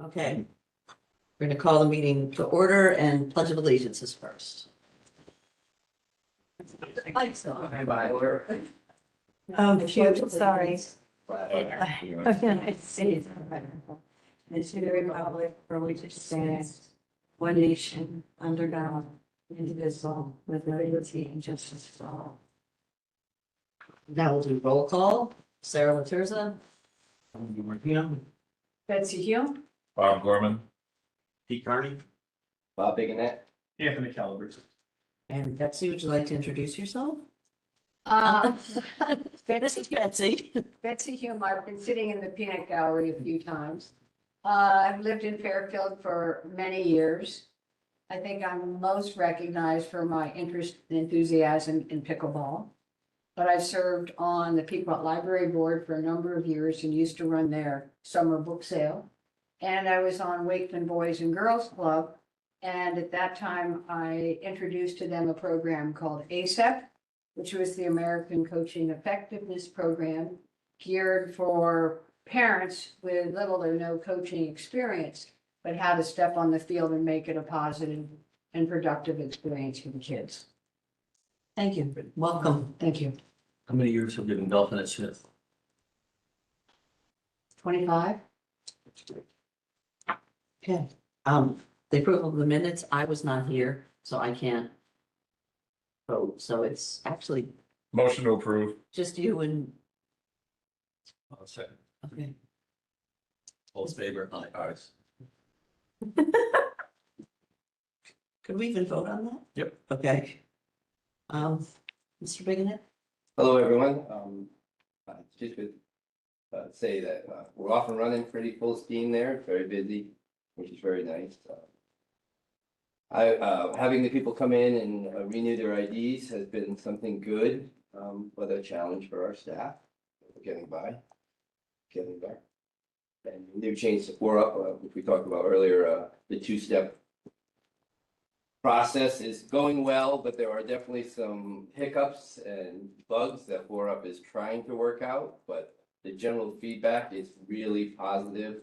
Okay. We're going to call the meeting to order and Pledge of Allegiance is first. Oh, shoot, sorry. United States of America, and to the republic for which it stands, one nation, under God, indivisible, with liberty and justice for all. Now we'll do roll call. Sarah Laterza, Betsy Hume. Bob Gorman. Pete Carney. Bob Bigonet. Anthony Calabrese. and Betsy, would you like to introduce yourself? Betsy Betsy. Betsy Hume, I've been sitting in the peanut gallery a few times. I've lived in Fairfield for many years. I think I'm most recognized for my interest and enthusiasm in pickleball. But I've served on the Pequot Library Board for a number of years and used to run their summer book sale. And I was on Wakeman Boys and Girls Club. And at that time, I introduced to them a program called ASEP, which was the American Coaching Effectiveness Program, geared for parents with little or no coaching experience, but how to step on the field and make it a positive and productive experience for the kids. Thank you. Welcome. Thank you. How many years have you been golfing at Smith? 25? Okay. The approval of the minutes, I was not here, so I can't vote. So it's actually Motion to approve. just you and, Second. okay. All in favor? Aye. Ayes. Could we even vote on that? Yep. Okay. Mr. Bigonet? Hello, everyone. I just would say that we're off and running pretty full steam there, very busy, which is very nice. Having the people come in and renew their IDs has been something good, but a challenge for our staff. We're getting by. And the new change to 4UP, which we talked about earlier, the two-step process is going well, but there are definitely some hiccups and bugs that 4UP is trying to work out, but the general feedback is really positive,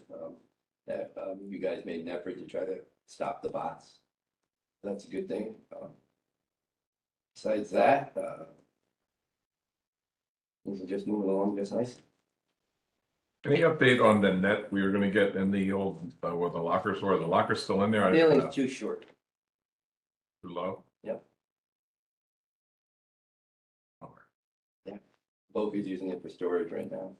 that you guys made an effort to try to stop the bots. That's a good thing. Besides that, things are just moving along just nice. Any update on the net we were gonna get in the old, where the lockers were? The lockers still in there? I didn't know. Feeling's too short. Too low? Yep. Okay. Both is using it for storage right now.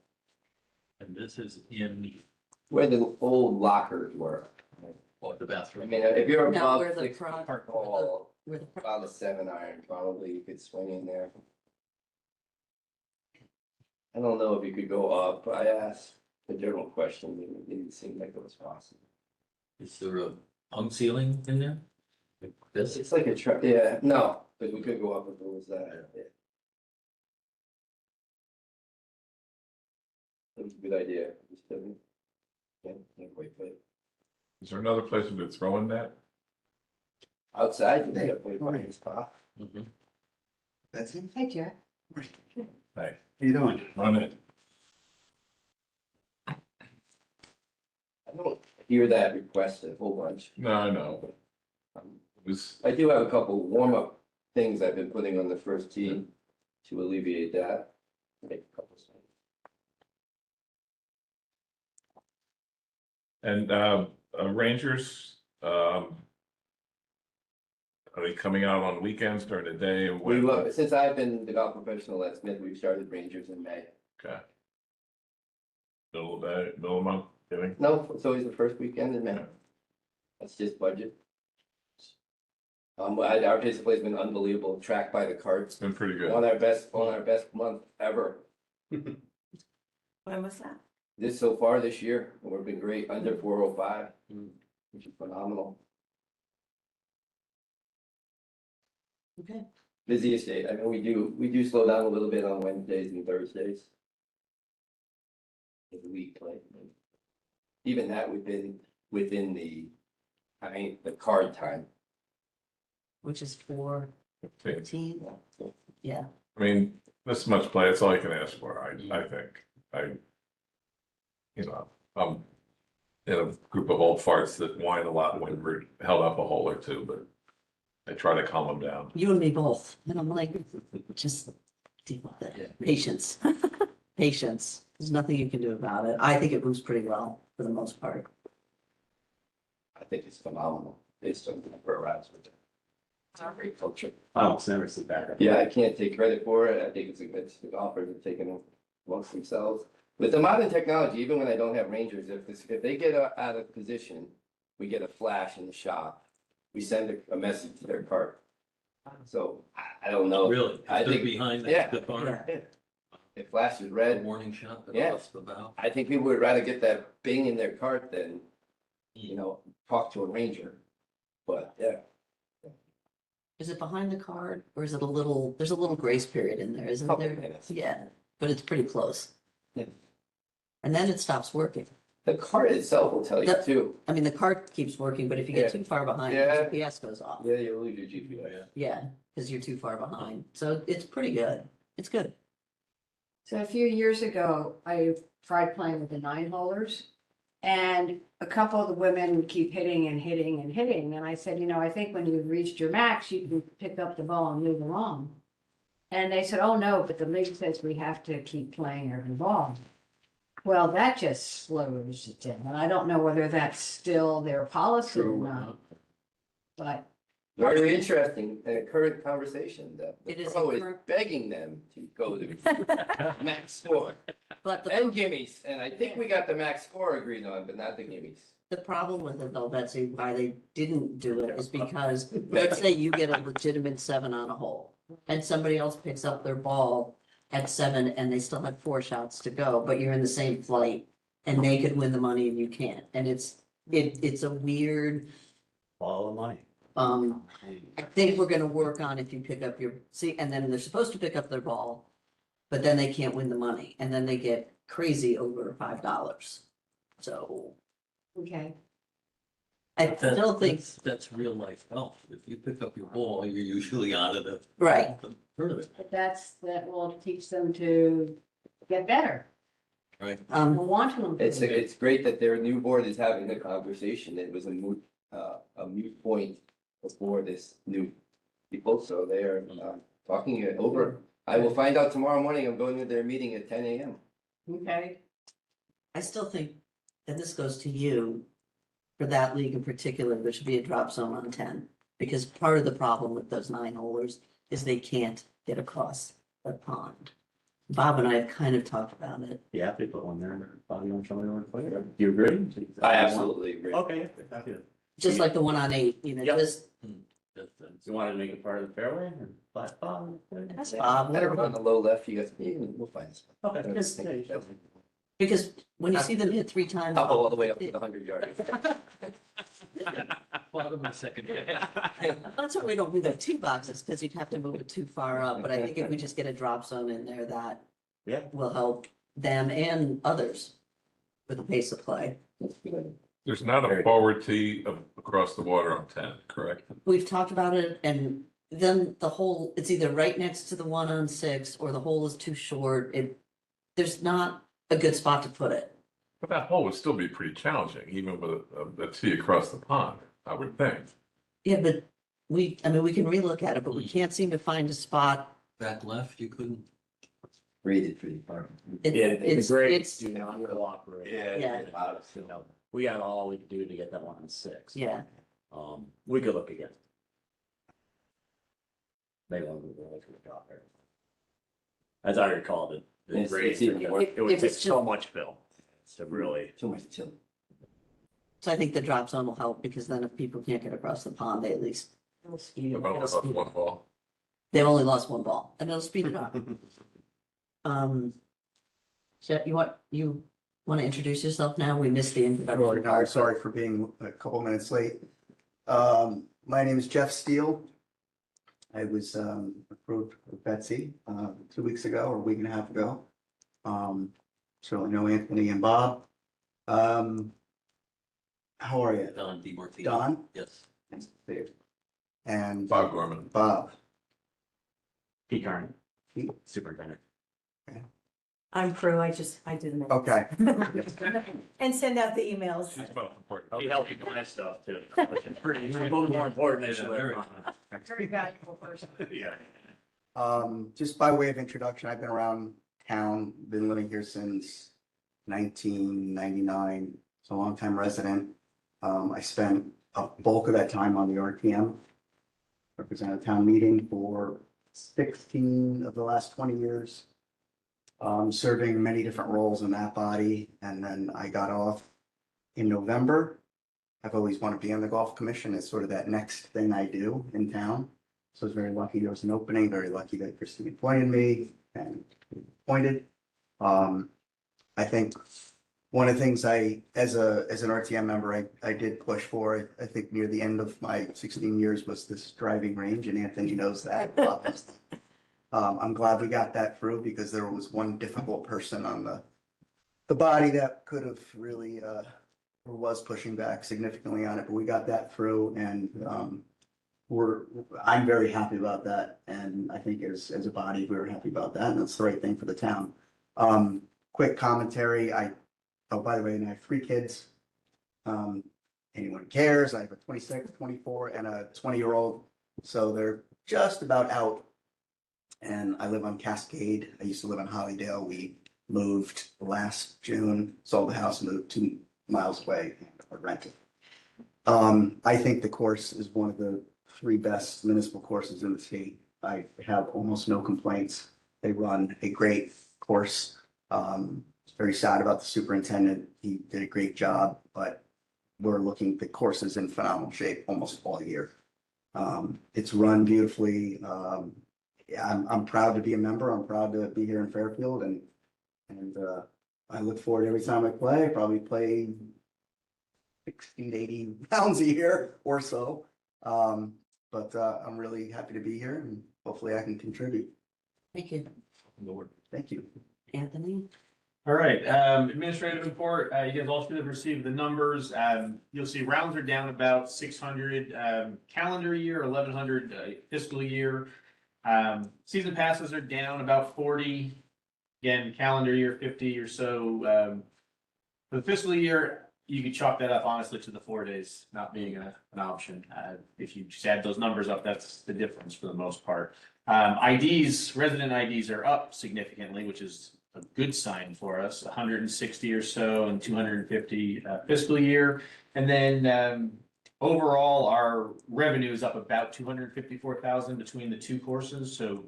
And this is in, Where the old lockers were. what, the I bathroom? mean, if you're No, above where the 6 front- feet tall, Where the, about a 7-iron, probably you could swing in there. I don't know if you could go up. I asked the general question, and it didn't seem like it was possible. Is there a hung ceiling in there? Like this? It's like a truck, yeah, no, but we could go up if it was that. Yeah. It was a good idea. Just didn't- can't quite fit. Is there another place we could throw in that? Outside, you definitely find a spot. Mhm. That's it? Hey, Jack. Hey, How you doing? run it. I don't hear that request a whole bunch. No, I know. Um, It was, I do have a couple warm-up things I've been putting on the first tee to alleviate that. Make a couple swings. and, Rangers, are they coming out on weekends during the day? and We when? will, since I've been the golf professional at Smith, we've started Rangers in May. Okay. Middle of the, middle of the month, kidding? No, it's always the first weekend in May. Yeah. That's just budget. Our display has been unbelievable, tracked by the It's carts, been pretty good. on our best month ever. when was that? This so far this year, we've been great, under 405, which is phenomenal. Okay. Busiest day, I mean, we do slow down a little bit on Wednesdays and Thursdays. The week, like, even that within the card time. Which is 4:15? Yeah. I mean, this much play, it's all you can ask for, I think. You know, in a group of old farts that whine a lot when we're held up a hole or two, but I try to calm them down. You and me both. And I'm like, just deal with it. Patience. Patience. There's nothing you can do about it. I think it moves pretty well for the most part. I think it's phenomenal based on where we're at with it. It's a great culture. I almost never sit back. Yeah, I can't take credit for it. I think it's a good offer to take it amongst themselves. With the modern technology, even when I don't have rangers, if they get out of position, we get a flash in the shop. We send a message to their cart. So I don't know. Really? I Stood think, behind yeah. the car, it flashes a red. warning shot Yeah. across the bow. I think people would rather get that bing in their cart than, talk to a ranger. But yeah, Is it behind the card or is it there's a little grace period in there, isn't couple there? minutes. Yeah, but it's pretty close. Yeah. And then it stops working. The cart itself will tell you That- too. I mean, the cart keeps working, but if you get Yeah. too far behind, Yeah. the GPS goes off. Yeah, you lose your GPS. Yeah, because you're too far behind. So it's pretty good. It's good. So a few years ago, I tried playing with the 9-holers. And a couple of the women would keep hitting and hitting and hitting. And I said, I think when you've reached your max, you can pick up the ball and move along. And they said, oh, no, but the league says we have to keep playing every ball. Well, that just slows it down. And I don't know whether that's still their policy or not. But Very interesting and a current conversation that the It is a pro is current- begging them to go to max score But and gimmies. And I think we got the max score agreed on, but not the gimmies. the problem with it though, Betsy, why they didn't do it is because, let's say you get a legitimate 7 on a hole. And somebody else picks up their ball at 7 and they still have 4 shots to go, but you're in the same flight. And they could win the money and you can't. And it's a weird, Follow the money. I think we're gonna work on if you pick up and then they're supposed to pick up their ball. But then they can't win the money and then they get crazy over $5. So okay, I still think, That's real life golf. If you pick up your ball, you're usually out of the right, tournament, but that will teach them to get better. right? And want to improve. It's great that their new board is having the conversation. It was a moot point before this new people, so they are talking it over. I will find out tomorrow morning. I'm going to their meeting at 10 a.m. Okay, I still think, and this goes to you, for that league in particular, there should be a drop zone on 10. Because part of the problem with those 9-holers is they can't get across the pond. Bob and I have kind of talked about it. Yeah, they put one there. Bobby, you want to show me one for you? Do you agree? I absolutely agree. Okay, happy to. Just like the one on 8, Yep. just, You wanted to make it part of the fairway or flat Bob? that's Bob. Better on the low left, you guys, we'll find this. Okay. Just- There you go. Because when you see them hit 3 times. I'll go all the way up to the 100 yard. Bottom of the second. That's why we don't do the 2 boxes, because you'd have to move it too far up, but I think if we just get a drop zone in there, that Yeah. will help them and others with the pace of play. There's not a forward tee across the water on 10, correct? We've talked about it, and then the hole, it's either right next to the one on 6, or the hole is too short, there's not a good spot to put it. But that hole would still be pretty challenging, even with a tee across the pond, I would think. Yeah, but we can relook at it, but we can't seem to find a spot. Back left, you couldn't. Rated pretty far. It's Do not cooperate. Yeah. You know, we got all we could do to get that one on 6. Yeah, We could look again. They won't move away from the top there. As I recall, the It's grades, even it worse. would If take it's so just- much fill to really. Too much chill. so I think the drop zone will help, because then if people can't get across the pond, they at least. About one ball. They've only lost 1 ball, and it'll speed it up. Chet, you want to introduce yourself now? We missed the Sure, introduction. no, sorry for being a couple minutes late. My name is Jeff Steele. I was approved with Betsy 2 weeks ago or a week and a half ago. Certainly know Anthony and Bob. How are you? Don DeMartino. Don? Yes. Nice to see you. And Bob Gorman. Bob. Pete Carney, Pete. superintendent. I'm Prue, I did the Okay. And send out the emails. She's both important. He helped you plan stuff too. It's pretty, it's a little more important than very- Very valuable person. Yeah. Just by way of introduction, I've been around town, been living here since 1999, so a longtime resident. I spent a bulk of that time on the RTM, represented a town meeting for 16 of the last 20 years. Serving many different roles in that body, and then I got off in November. I've always wanted to be on the golf commission. It's sort of that next thing I do in town. So I was very lucky there was an opening, very lucky that Christine appointed me and appointed. I think one of the things as an RTM member, I did push for, I think near the end of my 16 years was this driving range, and Anthony knows that. I'm glad we got that through because there was one difficult person on the body that could have really, or was pushing back significantly on it, but we got that through, and I'm very happy about that. And I think as a body, we were happy about that, and that's the right thing for the town. Quick commentary, oh, by the way, and I have 3 kids. Anyone cares, I have a 26, 24, and a 20-year-old, so they're just about out. And I live on Cascade. I used to live on Hollydale. We moved last June, sold the house, moved 2 miles away, or rented. I think the course is one of the 3 best municipal courses in the state. I have almost no complaints. They run a great course. Very sad about the superintendent. He did a great job, but the course is in phenomenal shape almost all year. It's run beautifully. I'm proud to be a member. I'm proud to be here in Fairfield, and I look forward every time I play. I probably play 60 to 80 rounds a year or so. But I'm really happy to be here, and hopefully I can contribute. Thank you, Thank you. Anthony. All right, administrative report, you guys all should have received the numbers. You'll see rounds are down about 600 calendar year, 1100 fiscal year. Season passes are down about 40. Again, calendar year 50 or so. For the fiscal year, you could chalk that up honestly to the 4 days not being an option. If you just add those numbers up, that's the difference for the most part. Resident IDs are up significantly, which is a good sign for us, 160 or so and 250 fiscal year. And then overall, our revenue is up about 254,000 between the 2 courses. So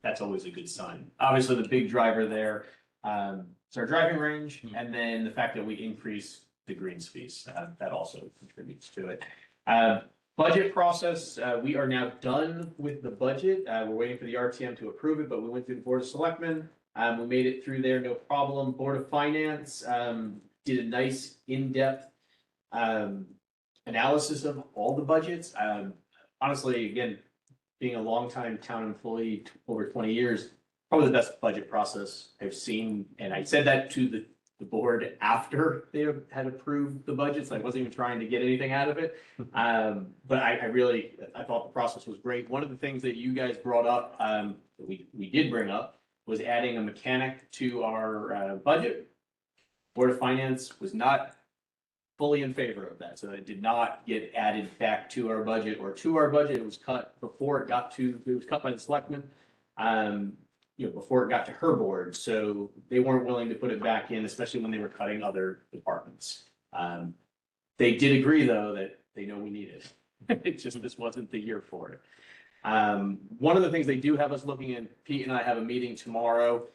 that's always a good sign. Obviously, the big driver there is our driving range, and then the fact that we increase the greens fees. That also contributes to it. Budget process, we are now done with the budget. We're waiting for the RTM to approve it, but we went through the Board of Selectmen. We made it through there, no problem. Board of Finance did a nice in-depth analysis of all the budgets. Honestly, again, being a longtime town employee over 20 years, probably the best budget process I've seen. And I said that to the board after they had approved the budgets. I wasn't even trying to get anything out of it. But I thought the process was great. One of the things that you guys brought up, that we did bring up, was adding a mechanic to our budget. Board of Finance was not fully in favor of that, so it did not get added back to our budget or to our budget. It was cut before it was cut by the selectmen, before it got to her board. So they weren't willing to put it back in, especially when they were cutting other departments. They did agree, though, that they know we need it. This wasn't the year for it. One of the things they do have us looking at, Pete and I have a meeting tomorrow,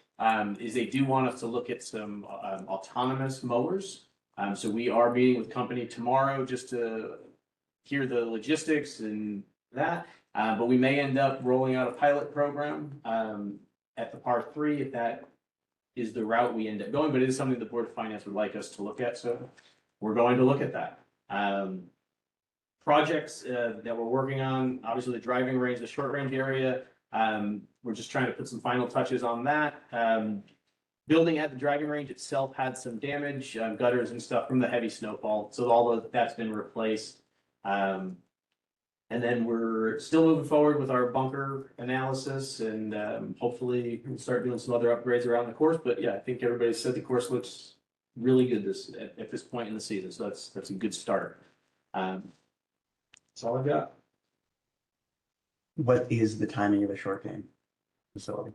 is they do want us to look at some autonomous mowers. So we are meeting with company tomorrow just to hear the logistics and that. But we may end up rolling out a pilot program at the par 3 if that is the route we end up going. But it is something the Board of Finance would like us to look at. So we're going to look at that. Projects that we're working on, obviously the driving range, the short range area. We're just trying to put some final touches on that. Building at the driving range itself had some damage, gutters and stuff from the heavy snowfall. So all of that's been replaced. And then we're still moving forward with our bunker analysis and hopefully we'll start doing some other upgrades around the course. But yeah, I think everybody said the course looks really good at this point in the season. So that's a good start. That's all I've got. What is the timing of the short game facility?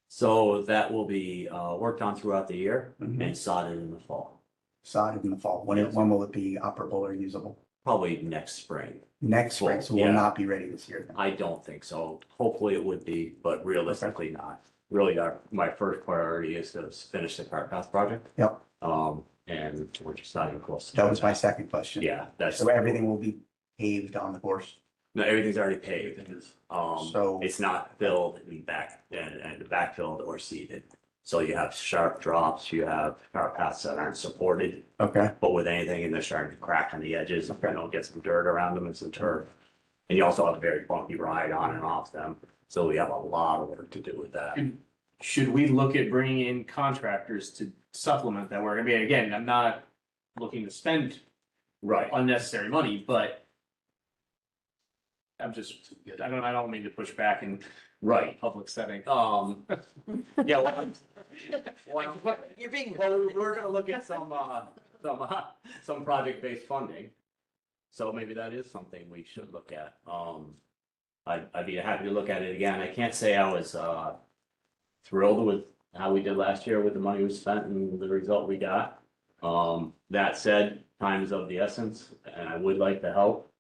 So that will be worked on throughout the year Mhm. and sodded in the fall, Sodded in the fall. When will it be operable or usable? probably next spring. Next spring, Well, so we'll yeah. not be ready this year then. I don't think so. Hopefully it would be, but realistically not. Really, my first priority is to finish the cart path project. Yep. And we're just not even close. to That was my that. second question. Yeah, that's. So everything will be paved on the course? No, everything's already paved. So- It's not filled and backfilled or seeded. So you have sharp drops, you have cart paths that aren't supported, Okay, but with anything and they're starting to crack on the edges, get some dirt around them and some turf. And you also have a very bumpy ride on and off them. So we have a lot of work to do with that. Should we look at bringing in contractors to supplement that work? I mean, again, I'm not looking to spend Right. unnecessary money, but I don't mean to push back in Right. public setting. Yeah, well, You're being. we're gonna look at some project-based funding. So maybe that is something we should look at. I'd be happy to look at it again. I can't say I was, thrilled with how we did last year with the money we spent and the result we got. That said, time is of the essence and I would like to help.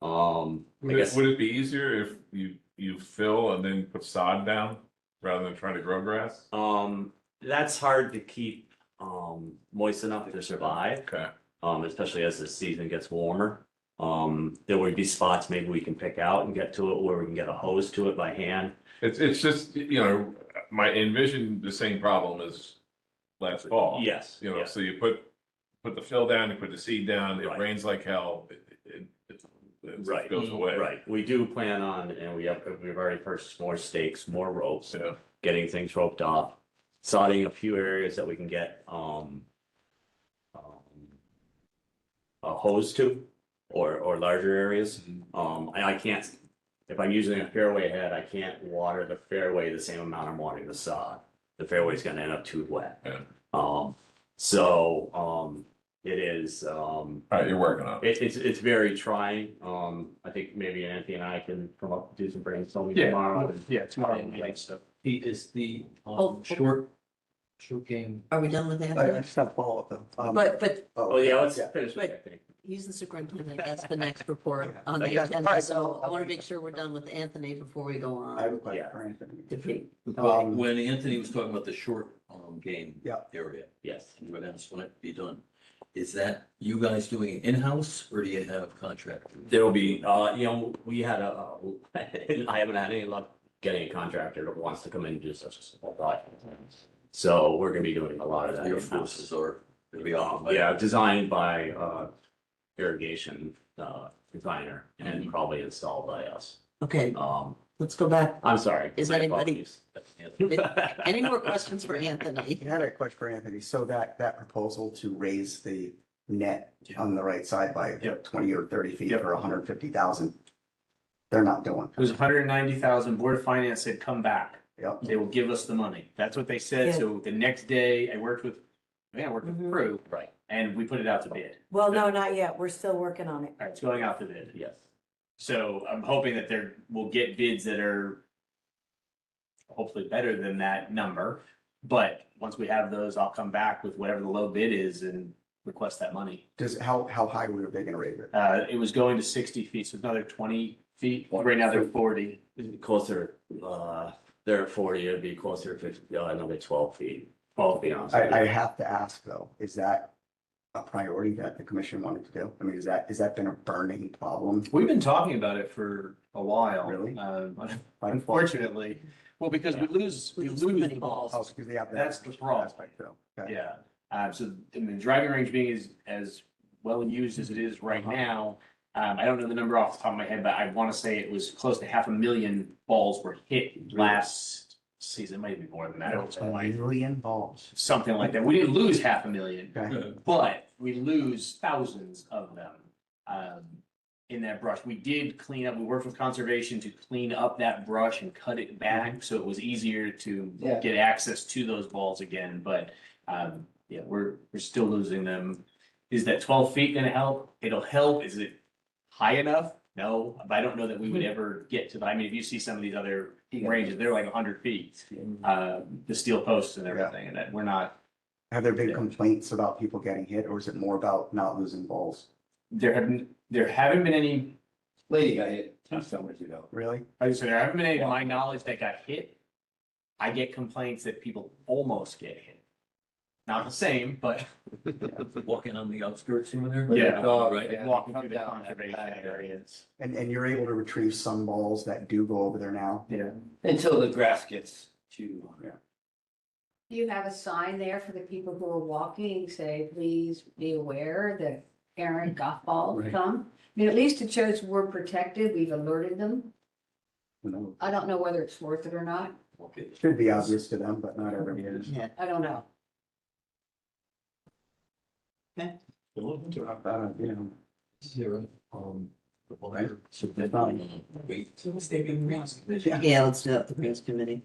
I guess, Would it be easier if you fill and then put sod down rather than trying to grow grass? that's hard to keep, moist enough to survive. Okay. Especially as the season gets warmer. There would be spots maybe we can pick out and get to it where we can get a hose to it by hand. It's just, my envision the same problem as last fall. Yes, You know, yes. so you put the fill down, you put the seed down, it Right. rains like hell, it Right, goes away. right. We do plan on, and we've already purchased more stakes, more ropes, Yeah. getting things roped off. Sodding a few areas that we can get, a hose to, or larger areas. I can't, if I'm using a fairway head, I can't water the fairway the same amount I'm watering the sod. The fairway's gonna end up too wet. Yeah. It is, All right, you're working on it. it's very trying. I think maybe Anthony and I can come up, do some brainstorming Yeah, tomorrow. yeah, tomorrow night stuff. Pete, is the Oh, short game, Are we done with I that? just have a follow-up though. But Oh, yeah, let's yeah. finish with it, I think. he's the superintendent. That's the next report on Okay. the All agenda. right. So I want to make sure we're done with Anthony before we go I have a on question Yeah. for Anthony. to Pete. when Anthony was talking about the short game Yeah. area, Yes. and when that's when it be done, is that you guys doing it in-house or do you have contractors? There will be, we had I haven't had any luck getting a contractor that wants to come in and do such a small project. So we're gonna be doing a lot of that. Your in-house. forces are gonna be off. Yeah, designed by irrigation designer and probably installed by us. Okay, Um, let's go back. I'm sorry. Is My anybody- apologies. Any more questions for Anthony? I had a question for Anthony. So that proposal to raise the net on the right side by Yep. 20 or 30 feet Yep. for 150,000, they're not doing. It was 190,000. Board of Finance said, come back. Yep. They will give us the money. That's what they said. Yeah. So the next day I worked with the Mhm. crew Right, and we put it out to bid. Well, no, not yet. We're still working on it. All right, it's going out to bid. yes. So I'm hoping that we'll get bids that are hopefully better than that number. But once we have those, I'll come back with whatever the low bid is and request that money. How high were they gonna raise it? It was going to 60 feet, so another 20 feet. Right now they're 40. Closer, they're at 40, it'd be closer to 50, another 12 feet. 12 feet on. I have to ask though, is that a priority that the commission wanted to do? I mean, is that been a burning problem? We've been talking about it for a while. Really? Unfortunately, well, because we lose Too many balls. Oh, because they have that. That's the problem. aspect too. Okay. Yeah, so I mean, driving range being as well used as it is right now. I don't know the number off the top of my head, but I want to say it was close to 500,000 balls were hit last season, maybe more than that. It was A like million balls. something like that. We didn't lose 500,000, Okay. but we lose thousands of them. in that brush. We did clean up, we worked with conservation to clean up that brush and cut it back, so it was easier to Yeah. get access to those balls again, but, yeah, we're still losing them. Is that 12 feet gonna help? It'll help. Is it high enough? No, but I don't know that we would ever get to, I mean, if you see some of these other ranges, they're like 100 feet. The steel posts and everything, and that we're not, Have there been Yeah. complaints about people getting hit, or is it more about not losing balls? there haven't been any, Lady got hit 2 summers ago. Really? like I said, there haven't been any, to my knowledge, that got hit. I get complaints that people almost get hit. Not the same, but Walking on the outskirts over there? Yeah. Right. Yeah. walking through Come the down conservation that area. areas. And you're able to retrieve some balls that do go over there now? Yeah. Until the grass gets too. Do you have a sign there for the people who are walking, say, please be aware that errant golf balls Right. come? I mean, at least it shows we're protected, we've alerted them. You know, I don't know whether it's worth it or not. Okay. it should be obvious to them, but not everybody is. Yeah. I don't know. Not bad, you know. Zero, the wire, so It's that, not- wait, so stay being reasonable. Yeah, let's do it, the Greens Committee.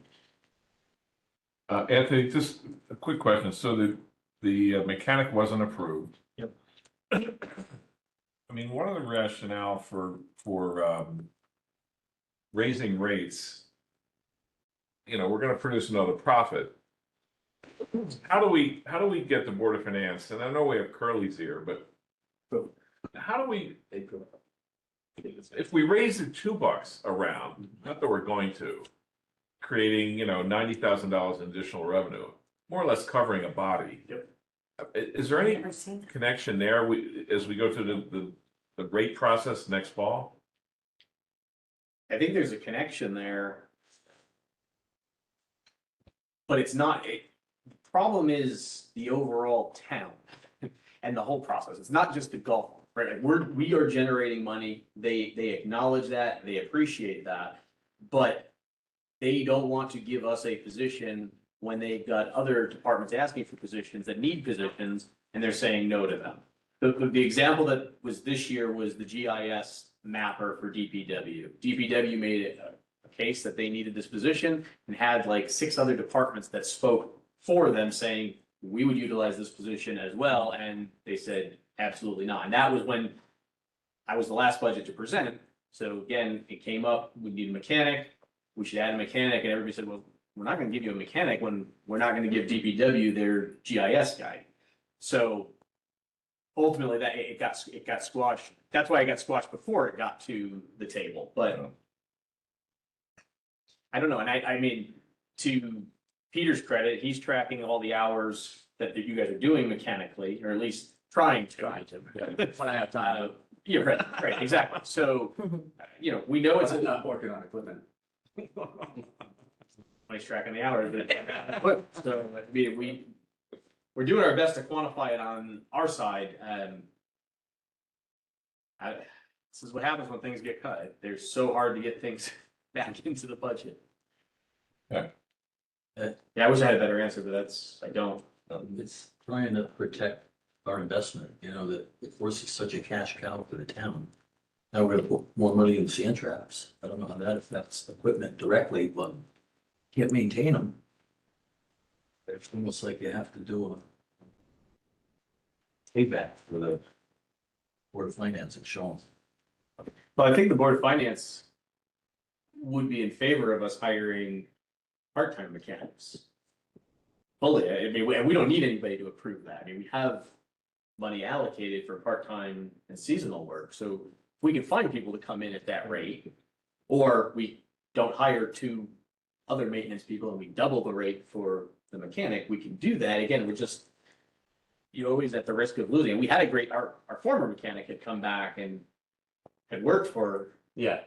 Anthony, just a quick question. So the mechanic wasn't approved. Yep. I mean, one of the rationale for raising rates, you know, we're gonna produce another profit. How do we get the Board of Finance, and I know we have Curly's here, but how do we, if we raise it $2 around, not that we're going to, creating, you know, $90,000 in additional revenue, more or less covering a body. Yep. Is there any Never seen that. connection there, as we go through the rate process next fall? I think there's a connection there. But it's not, the problem is the overall town and the whole process. It's not just the golf, right? Like we are generating money. They acknowledge that, they appreciate that. But they don't want to give us a position when they've got other departments asking for positions that need positions and they're saying no to them. The example that was this year was the GIS mapper for DPW. DPW made it a case that they needed this position and had like 6 other departments that spoke for them saying, we would utilize this position as well. And they said, absolutely not. And that was when I was the last budget to present. So again, it came up, we need a mechanic, we should add a mechanic. And everybody said, well, we're not gonna give you a mechanic when we're not gonna give DPW their GIS guy. So ultimately that it got squashed. That's why it got squashed before it got to the table, but I don't know. And I mean, to Peter's credit, he's tracking all the hours that you guys are doing mechanically, or at least trying to. When I have time. Yeah, right, exactly. So, you know, we know it's, I'm not working on equipment. he's tracking the hours, but, so, I mean, we're doing our best to quantify it on our side. This is what happens when things get cut. They're so hard to get things back into the budget. Yeah. Yeah, I wish I had a better answer, but I don't. It's trying to protect our investment, you know, that we're such a cash cow for the town. Now we're gonna put more money in sand traps. I don't know how that affects equipment directly, but can't maintain them. It's almost like you have to do a payback for the Board of Finance and show them. But I think the Board of Finance would be in favor of us hiring part-time mechanics. Fully, I mean, we don't need anybody to approve that. I mean, we have money allocated for part-time and seasonal work. So if we can find people to come in at that rate, or we don't hire 2 other maintenance people and we double the rate for the mechanic, we can do that. Again, we're just, you're always at the risk of losing. We had our former mechanic had come back and had worked for Yeah.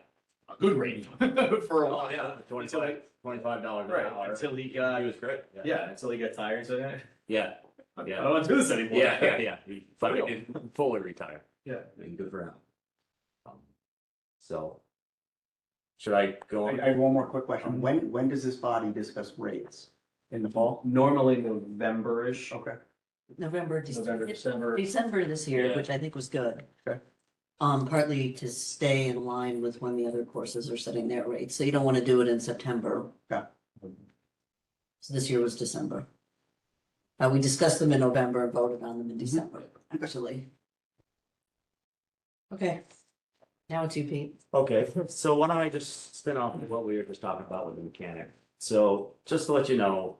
a good rate for a while. Yeah, $25 an Right, hour. until he He got, was great. yeah, until he got tired and said, Yeah, I Yeah. don't want to do this anymore. yeah. He finally did fully retire. Yeah. And good for him. So. Should I go on? I have one more quick question. When does this body discuss rates? In the fall? Normally November-ish. Okay. November, November, December, December. December this year, Yeah. which I think was good. Partly to stay in line with when the other courses are setting their rates, so you don't want to do it in September. Yeah. So this year was December. We discussed them in November and voted on them in December, actually. Okay, now it's you, Pete. Okay, so why don't I just spin off of what we were just talking about with the mechanic? So just to let you know,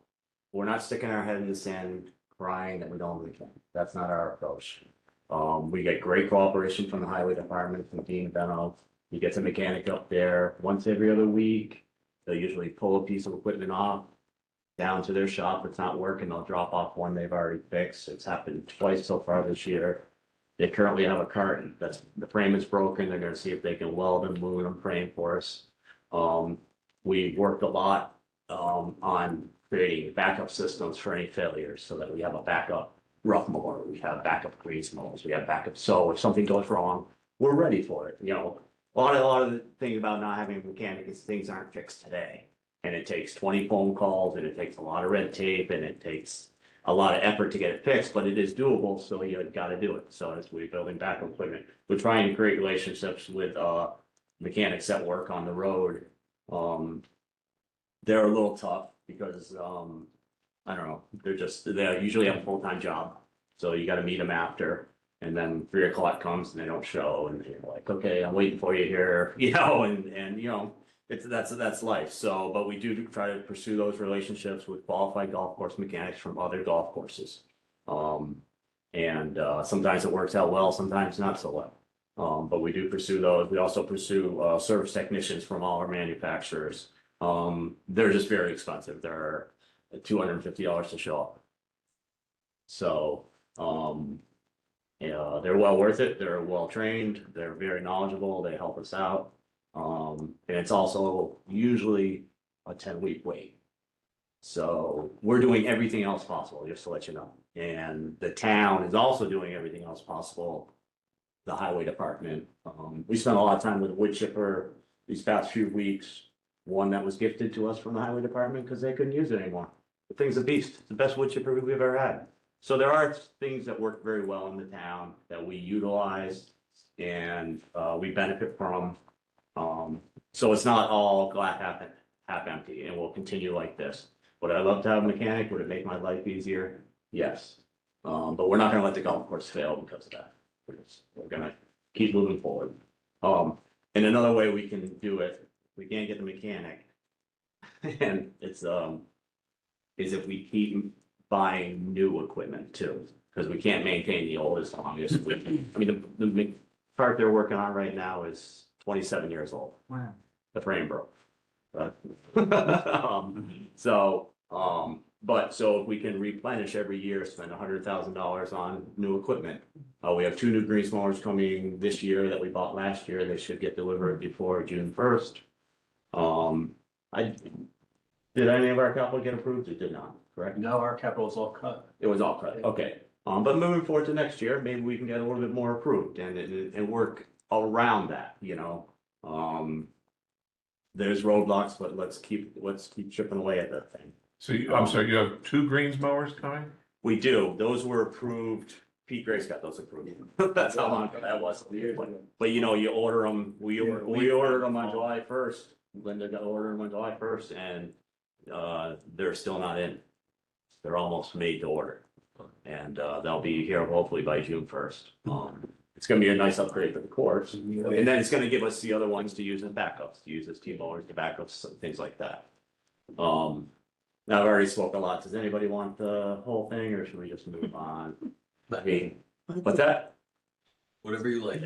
we're not sticking our head in the sand crying that we don't have a mechanic. That's not our approach. We get great cooperation from the highway department, from Dean Beno. He gets a mechanic up there once every other week. They'll usually pull a piece of equipment off down to their shop. If it's not working, they'll drop off one they've already fixed. It's happened twice so far this year. They currently have a cart that's, the frame is broken. They're gonna see if they can weld and aluminum frame for us. We worked a lot, on creating backup systems for any failures so that we have a backup rough mower, we have backup grease mowers, we have backup. So if something goes wrong, we're ready for it. You know, a lot of the thing about not having a mechanic is things aren't fixed today. And it takes 20 phone calls and it takes a lot of red tape and it takes a lot of effort to get it fixed, but it is doable, so you gotta do it. So as we're building backup equipment, we're trying to create relationships with mechanics that work on the road. They're a little tough because I don't know, they usually have a full-time job. So you gotta meet them after, and then 3 o'clock comes and they don't show, and you're like, okay, I'm waiting for you here, you know, and you know, that's life. So, but we do try to pursue those relationships with qualified golf course mechanics from other golf courses. Sometimes it works out well, sometimes not so well. But we do pursue those. We also pursue service technicians from all our manufacturers. They're just very expensive. They're $250 to show up. So, they're well worth it. They're well trained. They're very knowledgeable. They help us out. And it's also usually a 10-week wait. So we're doing everything else possible, just to let you know. And the town is also doing everything else possible. The highway department. We spent a lot of time with a wood chipper these past few weeks. One that was gifted to us from the highway department because they couldn't use it anymore. The thing's a beast. It's the best wood chipper we've ever had. So there are things that work very well in the town that we utilize and we benefit from. So it's not all glass half empty, and we'll continue like this. Would I love to have a mechanic? Would it make my life easier? Yes. But we're not gonna let the golf course fail because of that. We're gonna keep moving forward. And another way we can do it, we can't get the mechanic. And it's, is if we keep buying new equipment too, because we can't maintain the old as long as we, I mean, the part they're working on right now is 27 years old. Wow. The frame broke. But so if we can replenish every year, spend $100,000 on new equipment. We have 2 new grease mowers coming this year that we bought last year. They should get delivered before June 1st. Did any of our capital get approved? It did not, correct? No, our capital is all cut. It was all cut, okay. But moving forward to next year, maybe we can get a little bit more approved and work around that, you know? There's roadblocks, but let's keep chipping away at that thing. So I'm sorry, you have 2 greens mowers coming? We do, those were approved, Pete Grace got those approved. That's how long ago that was. But you know, you order them, we ordered them on July 1st. Linda got ordered them on July 1st and they're still not in. They're almost made to order. And they'll be here hopefully by June 1st. It's gonna be a nice upgrade for the course. And then it's gonna give us the other ones to use as backups, to use as T-mowers, to backups, things like that. Now I've already spoke a lot. Does anybody want the whole thing or should we just move on? I mean, what's that? Whatever you like.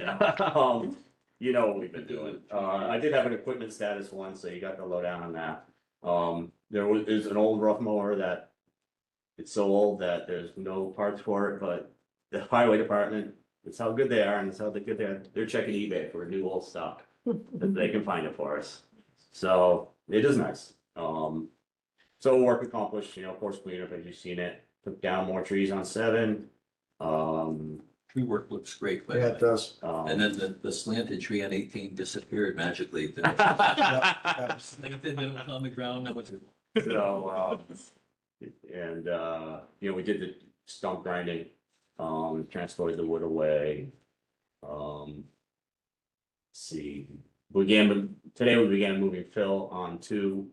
You know what we've been doing. I did have an equipment status one, so you got the lowdown on that. There's an old rough mower that it's so old that there's no parts for it, but the highway department, it's how good they are and it's how good they are. They're checking eBay for new old stock if they can find it for us. So it is nice. So work accomplished, you know, course cleanup, as you've seen it, took down more trees on 7. Tree work looks great, but. Yeah, it does. And then the slanted tree on 18 disappeared magically. Slanted on the ground. That was it. So, you know, we did the stump grinding, transported the wood away. see, today we began moving fill onto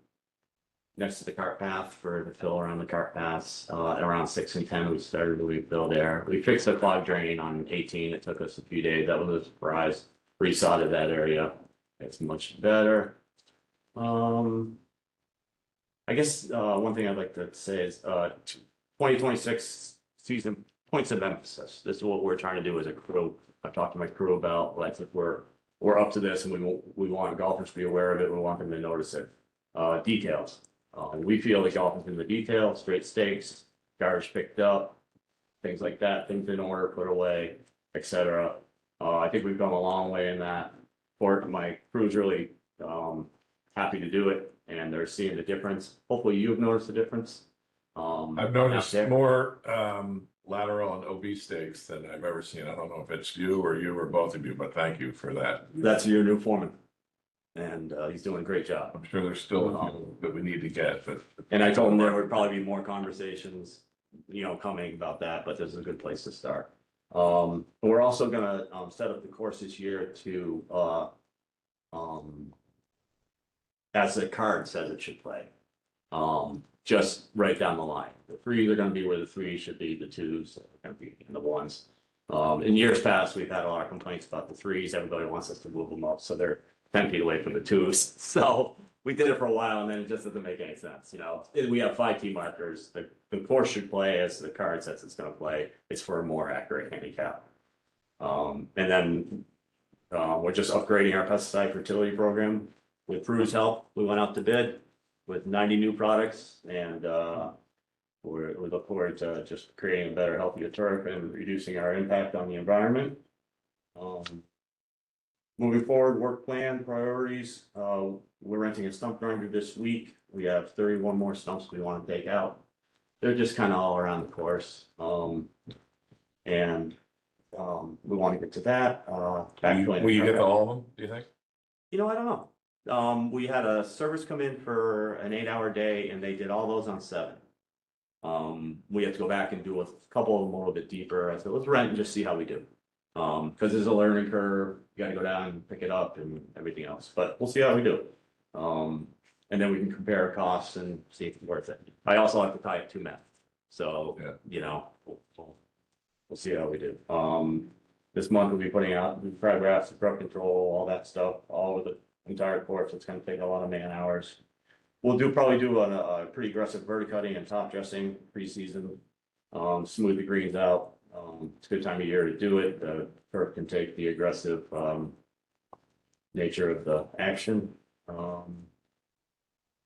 next to the cart path for the fill around the cart paths. At around 6 and 10, we started moving fill there. We fixed the clog drain on 18. It took us a few days. That was a surprise. Resodded that area. It's much better. I guess one thing I'd like to say is 2026 season points of emphasis. This is what we're trying to do as a crew. I've talked to my crew about, like, if we're up to this and we want golfers to be aware of it, we want them to notice it. Details. We feel the golf is in the detail, straight stakes, garbage picked up, things like that, things in order, put away, etc. I think we've come a long way in that. My crew's really happy to do it, and they're seeing the difference. Hopefully you've noticed the difference. I've noticed more lateral and OB stakes than I've ever seen. I don't know if it's you or both of you, but thank you for that. That's your new foreman, and he's doing a great job. I'm sure there's still a few that we need to get, but. And I told him there would probably be more conversations, coming about that, but this is a good place to start. We're also gonna set up the course this year to as the card says it should play. Just right down the line. The threes are gonna be where the threes should be, the twos are gonna be in the ones. In years past, we've had a lot of complaints about the threes. Everybody wants us to move them up, so they're 10 feet away from the twos. So we did it for a while and then it just doesn't make any sense, We have 5 tee markers. The course should play as the card says it's gonna play. It's for a more accurate handicap. And then we're just upgrading our pesticide fertility program. With Prue's help, we went out to bid with 90 new products, and we look forward to just creating a better, healthier turf and reducing our impact on the environment. Moving forward, work plan, priorities, we're renting a stump grinder this week. We have 31 more stumps we want to take out. They're just kind of all around the course. And we want to get to that. Will you get to all of them, do you think? I don't know. We had a service come in for an 8-hour day and they did all those on 7. We have to go back and do a couple of them a little bit deeper. I said, let's rent and just see how we do. Because there's a learning curve, you gotta go down and pick it up and everything else, but we'll see how we do. And then we can compare costs and see if it's worth it. I also have to tie it to meth. So, we'll see how we do. This month we'll be putting out the paragraphs, the drug control, all that stuff, all over the entire course. It's gonna take a lot of man hours. We'll probably do a pretty aggressive verticutting and top dressing pre-season. Smooth the greens out. It's a good time of year to do it. The turf can take the aggressive nature of the action.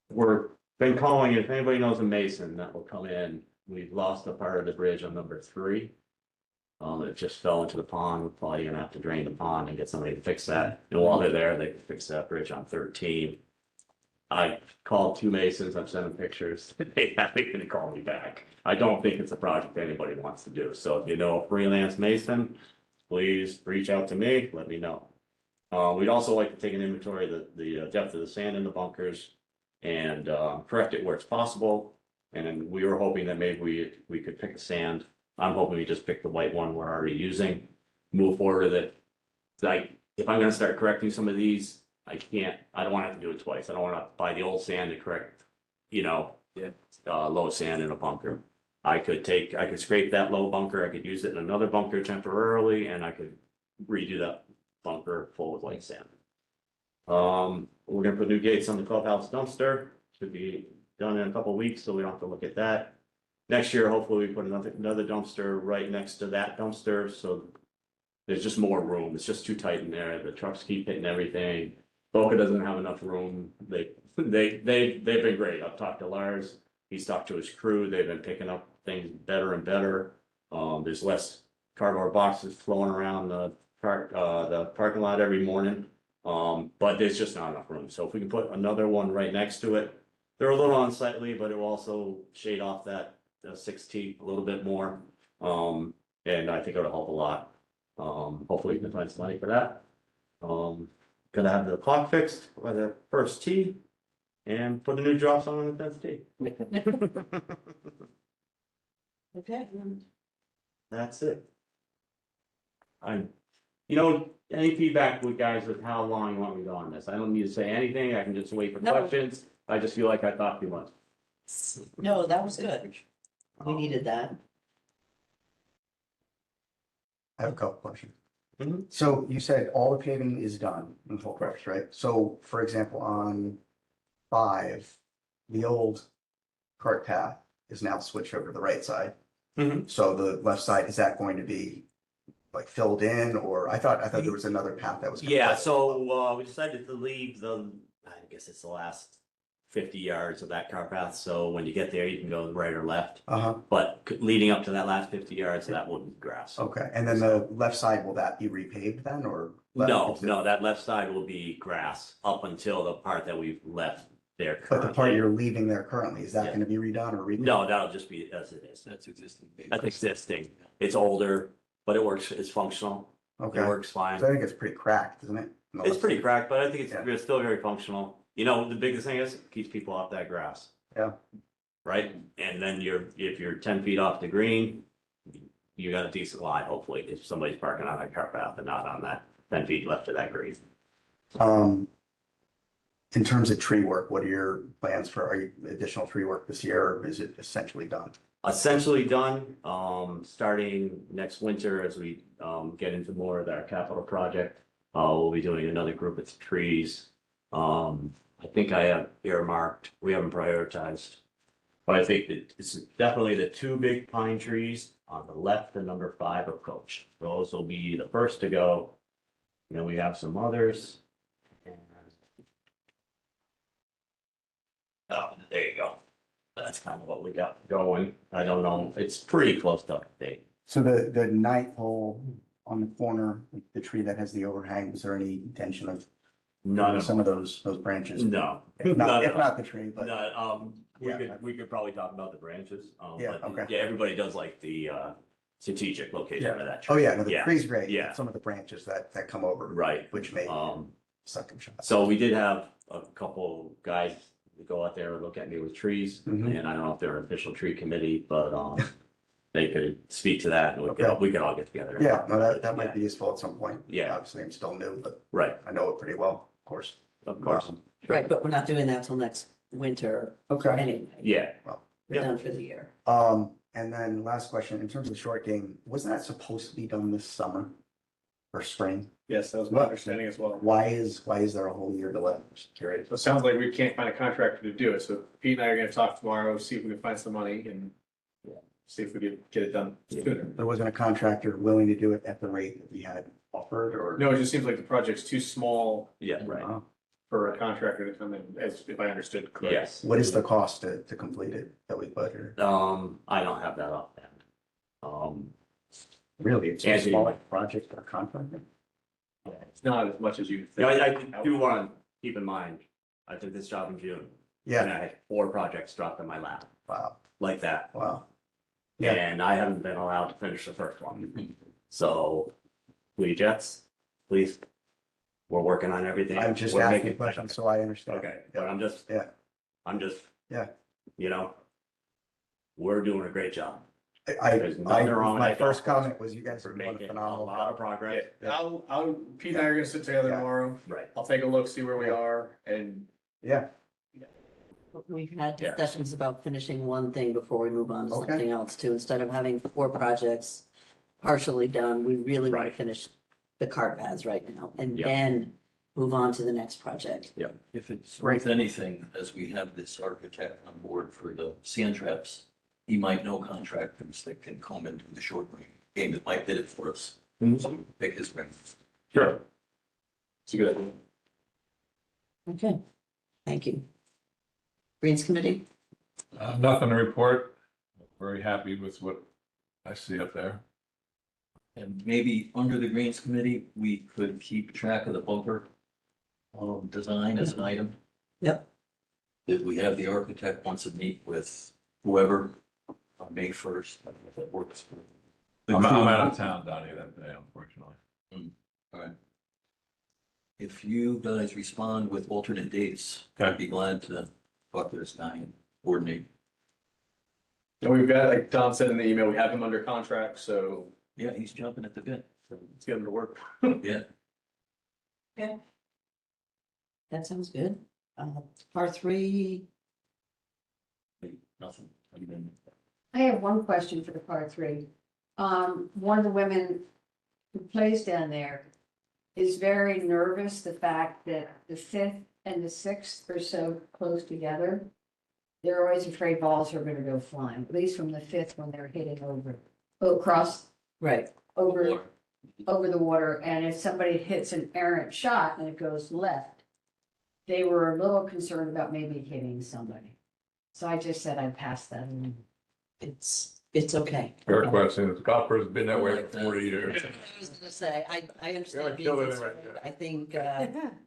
We're been calling, if anybody knows a mason that will come in, we've lost a part of the bridge on number 3. It just fell into the pond. We're probably gonna have to drain the pond and get somebody to fix that. And while they're there, they can fix that bridge on 13. I called 2 masons, I've sent them pictures. They haven't even called me back. I don't think it's a project anybody wants to do. So if you know a freelance mason, please reach out to me, let me know. We'd also like to take an inventory of the depth of the sand in the bunkers and correct it where it's possible. And then we were hoping that maybe we could pick a sand. I'm hoping we just pick the white one we're already using, move forward with it. Like, if I'm gonna start correcting some of these, I don't want to have to do it twice. I don't want to buy the old sand to correct, low sand in a bunker. I could scrape that low bunker, I could use it in another bunker temporarily, and I could redo that bunker full with white sand. We're gonna put new gates on the clubhouse dumpster. Should be done in a couple of weeks, so we don't have to look at that. Next year, hopefully we put another dumpster right next to that dumpster, so there's just more room. It's just too tight in there. The trucks keep hitting everything. Boca doesn't have enough room. They've been great. I've talked to Lars. He's talked to his crew. They've been picking up things better and better. There's less cardboard boxes flowing around the parking lot every morning. But there's just not enough room. So if we can put another one right next to it, they're a little unsightly, but it will also shade off that 6T a little bit more. And I think it'll help a lot. Hopefully we can find some money for that. Gonna have the clock fixed by the first tee and put a new drop zone on the 10th tee. Okay. That's it. any feedback with guys with how long you want me to go on this? I don't need to say anything. I can just wait for No. questions. I just feel like I talked too much. No, that was good. We needed that. I have a couple questions. Mhm. So you said all the paving is done in full course, right? So for example, on 5, the old cart path is now switched over to the right side. Mhm. So the left side, is that going to be like filled in, or I thought there was another path that was. gonna Yeah, go. so we decided to leave I guess it's the last 50 yards of that car path. So when you get there, you can go right or left. Uh-huh, But leading up to that last 50 yards, that will be grass. okay, and then the left side, will that be repaved then, or? No, no, that left side will be grass up until the part that we've left there But the part currently. you're leaving there currently, is that Yeah. gonna be redone or repaved? No, that'll just be as it is. That's existing. That's existing. It's older, but it works, it's functional. It Okay, works fine. so I think it's pretty cracked, isn't it? On the It's left pretty side? cracked, but I think Yeah. it's still very functional. You know, the biggest thing is it keeps people off that grass. Yeah. Right? And then if you're 10 feet off the green, you got a decent line, hopefully, if somebody's parking on that car path and not on that 10 feet left of that green. In terms of tree work, what are your plans for, additional tree work this year, or is it essentially done? Essentially done, starting next winter as we, get into more of our capital project. We'll be doing another group of trees. I think I have earmarked, we haven't prioritized. But I think it's definitely the 2 big pine trees on the left and number 5 approach. Those will be the first to go. And then we have some others. Oh, there you go. That's kind of what we got going. I don't know, it's pretty close to update. So the ninth hole on the corner, the tree that has the overhang, is there any intention of None of some of those branches? No. If None not, of if not the tree, but, No, Yeah. we could probably talk about the branches. Yeah, but okay. Yeah, everybody does like the strategic location of that. oh tree. yeah, no, the Yeah, tree's great. yeah. Some of the branches that come over. Right. Which may Um, suck and shot. so we did have a couple guys go out there and look at me with trees, Mhm. and I don't know if they're an official tree committee, but they could speak to that, and Okay. we could all get together. Yeah, no, that might Yeah. be useful at some point. Yeah. Obviously, I'm still new, but Right, I know it pretty well, of course. of course. Right, but we're not doing that till next winter Okay. anyway. Yeah, We're done for the year. And then last question, in terms of the short game, wasn't that supposed to be done this summer or spring? Yes, that was my understanding as well. Why is there a whole year delay? Just curious. So it sounds like we can't find a contractor to do it, so Pete and I are gonna talk tomorrow, see if we can find some money and see if we can get it done sooner. There wasn't a contractor willing to do it at the rate that we had offered, or? No, it just seems like the project's too small yeah, right. Oh. for a contractor to come in, as if I understood correctly. Yes. What is the cost to complete it that we budgeted? I don't have that offhand. Really, it's a Anthony. small project for a contractor? It's not as much as you You know, think. I do want to keep in mind, I took this job in June, and Yeah, I had 4 projects dropped in my lap, wow, like that. wow. Yeah. And I haven't been allowed to finish the first one. So, Lee Jets, please, we're working on everything. I'm just We're asking making- questions so I understand. Okay, but I'm just, Yeah. Yeah. you know, we're doing a great job. I, There's nothing wrong with my that first golf course. comment was you guys We're are doing a making a phenomenal lot of job. progress. Yeah, Pete and I are gonna sit together Yeah. tomorrow, Right. I'll take a look, see where we are, and Yeah, We've had Yeah. discussions about finishing one thing before we move on to Okay. something else too. Instead of having 4 projects partially done, we really want to Right. finish the cart paths right now and Yeah. then move on to the next project. If it's worth anything, as we have this architect on board for the sand traps, he might know contractors that can come into the short game that might bid it for us. So pick his brain. Sure. It's a good idea. Okay, thank you. Greens Committee? Nothing to report. Very happy with what I see up there. And maybe under the Greens Committee, we could keep track of the bunker design as an item. Yep. That we have the architect wants to meet with whoever on May 1st, if that works. I'm out of town down here that day, unfortunately. If you guys respond with alternate dates, I'd be glad to talk to this guy and coordinate. and we've got, like Tom said in the email, we have him under contract, so Yeah, he's jumping at the bit. let's get him to work. Yeah. That sounds good. Part three, Nothing. I mean, I have one question for the part three. One of the women who plays down there is very nervous, the fact that the fifth and the sixth are so close together. They're always afraid balls are gonna go flying, at least from the fifth when they're hitting across, right, over the water, and if somebody hits an errant shot and it goes left, they were a little concerned about maybe hitting somebody. So I just said I'd pass that along. it's okay. Fair question. The golfer's been that way for 40 years. I was gonna say, I understand You're being killing it concerned. right there. I think,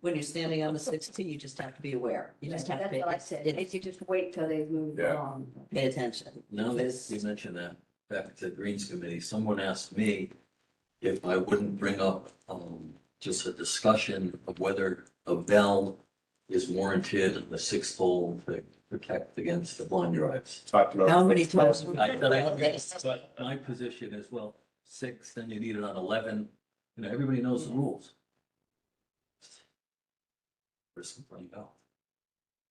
when you're standing on the 16, you just have to be aware. You just have to That's pay, what I said, it- if you just wait till they move Yeah. along. pay attention. Now that Because- you mentioned that, back to the Greens Committee, someone asked me if I wouldn't bring up, just a discussion of whether a bell is warranted in the sixth hole to protect against the blind drives. Talked about. How many times? I said I agree, but my position is, well, six, then you need it on 11, everybody knows the rules. Risk of running out.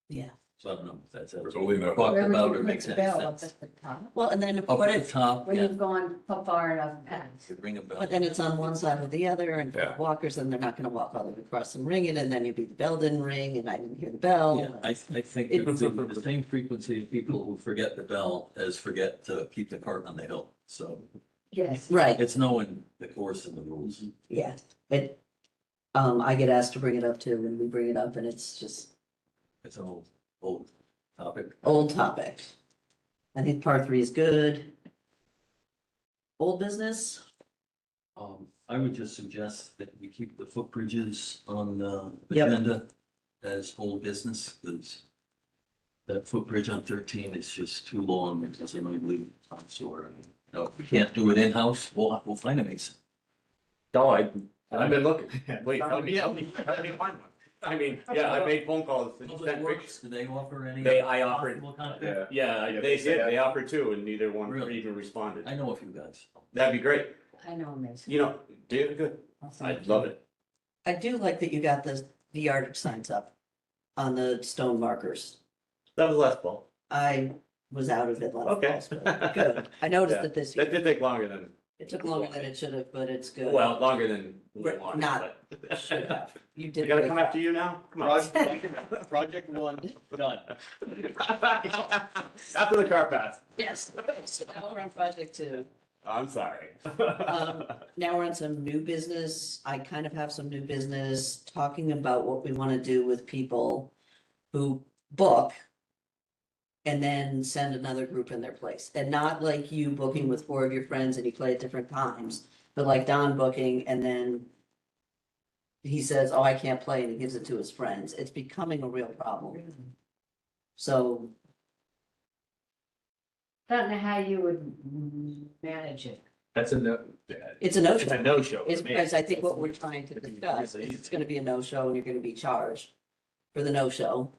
Yeah, So I don't know if that's. There's only enough. Talked Wherever about you or put makes the any bell up sense. at the top, well, and then Up what at the if, top, when yeah, you've gone far enough past. to ring a bell. but then it's on one side or the other, and Yeah. walkers, and they're not gonna walk all the way across and ring it, and then you'd be, the bell didn't ring, and I didn't hear the bell. Yeah, I think It- it's the same frequency of people who forget the bell as forget to keep the cart on the hill. So Yes. Right, it's knowing the course and the rules. yeah, I get asked to bring it up too, and we bring it up, and it's just It's an old topic. old topic. I think part three is good. Old business, I would just suggest that we keep the footbridges on the Yep. agenda as old business, because that footbridge on 13 is just too long, it doesn't really leave some sort of, if we can't do it in-house, we'll find a mason. No, I've been looking. Wait, tell me find one. I mean, yeah, I made phone calls. and Public sent Works, pictures. do they offer any? I offered, possible contact? yeah, they did, they offered two and neither one Really? even responded. I know a few guys. That'd be great. I know him as. You know, David, good. I'd love it. I do like that you got the yardage signs up on the stone markers. That was last fall. I was out of it last Okay. fall, but good. I noticed Yeah. that this That year, did take longer than, it took longer than it should have, but it's good. well, longer than we Right, wanted. not- but- Should have. You We did. gotta great. come after you now? Come on. Project one, done. After the car pass. Yes. So now we're on project two. I'm sorry. Now we're on some new business. I kind of have some new business talking about what we want to do with people who book and then send another group in their place. And not like you booking with four of your friends and you play at different times, but like Don booking and then he says, oh, I can't play, and he gives it to his friends. It's becoming a real problem. So Don't know how you would manage it. That's a no. it's a no It's a show. no-show. It's because I think what we're trying to discuss, is it's gonna be a no-show and you're gonna be charged for the no-show.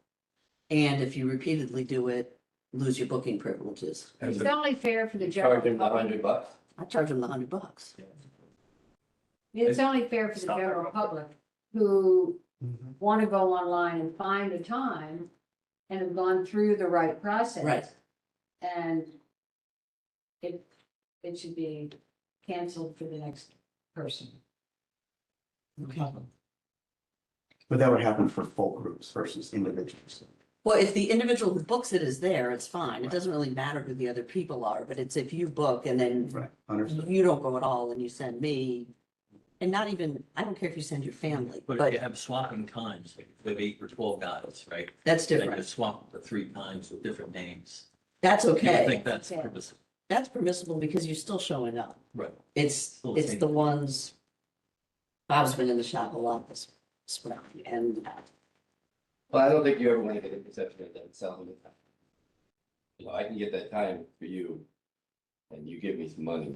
And if you repeatedly do it, lose your booking privileges. It's only fair for the general Charge him the public. $100. I charge them the $100. It's only fair for the Stop it. general public who want to go online and find a time and have gone through the right process. Right. And it should be canceled for the next person. Okay. But that would happen for full groups versus individuals. Well, if the individual who books it is there, it's fine. It doesn't really matter who the other people are, but it's if you book and then Right, understood. you don't go at all and you send me. And not even, I don't care if you send your family, But if but you have swapping times, like we have 8 or 12 guys, right? that's And you different. swap the 3 times with different names. That's You would okay. think that's Yeah. permissible. That's permissible because you're still showing up. Right. It's Still the same. the ones. Bob's been in the shop a lot this spring and Well, I don't think you ever want to get the perception of them selling it. You know, I can get that time for you and you give me some money.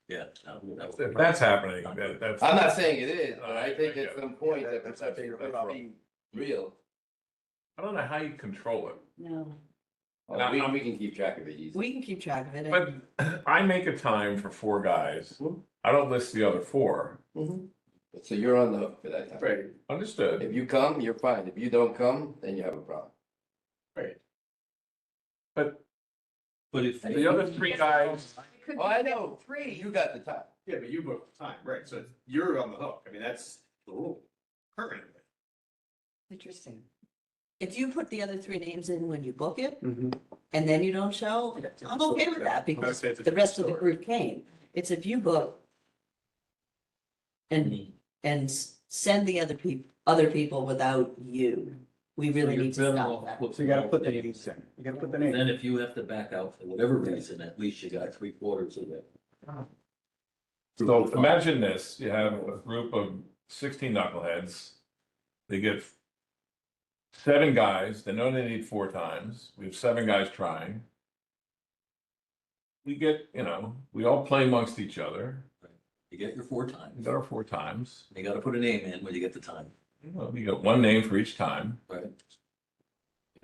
Yeah. no, If that's happening, that's. I'm not saying it is, but I think Yeah. at some point that perception must be real. I don't know how you control it, no, Oh, we can keep track of it easily. we can keep track of it. but I make a time for 4 guys. I don't list the other 4. Mhm. So you're on the hook for that time. Right. Understood. If you come, you're fine. If you don't come, then you have a problem. But But if. the other three guys, It could Oh, I be know. Three. You got the time. Yeah, but you booked the time, right, so you're on the hook, I mean, that's the rule, currently. Interesting. If you put the other three names in when you book it, Mhm. and then you don't show, I'm okay with that, because Okay, it's a the rest of the story. group came. It's if you book and send the other people without you, we really need to stop that. So you gotta put the names in, you gotta put the names. Then if you have to back out for whatever reason, at least you got 3/4 of it. so imagine this, you have a group of 16 knuckleheads. They get 7 guys, they know they need 4 times, we have 7 guys trying. We get, we all play amongst each other, You get your 4 we times. got our 4 times. You gotta put a name in when you get the time. We got 1 name for each time. Right.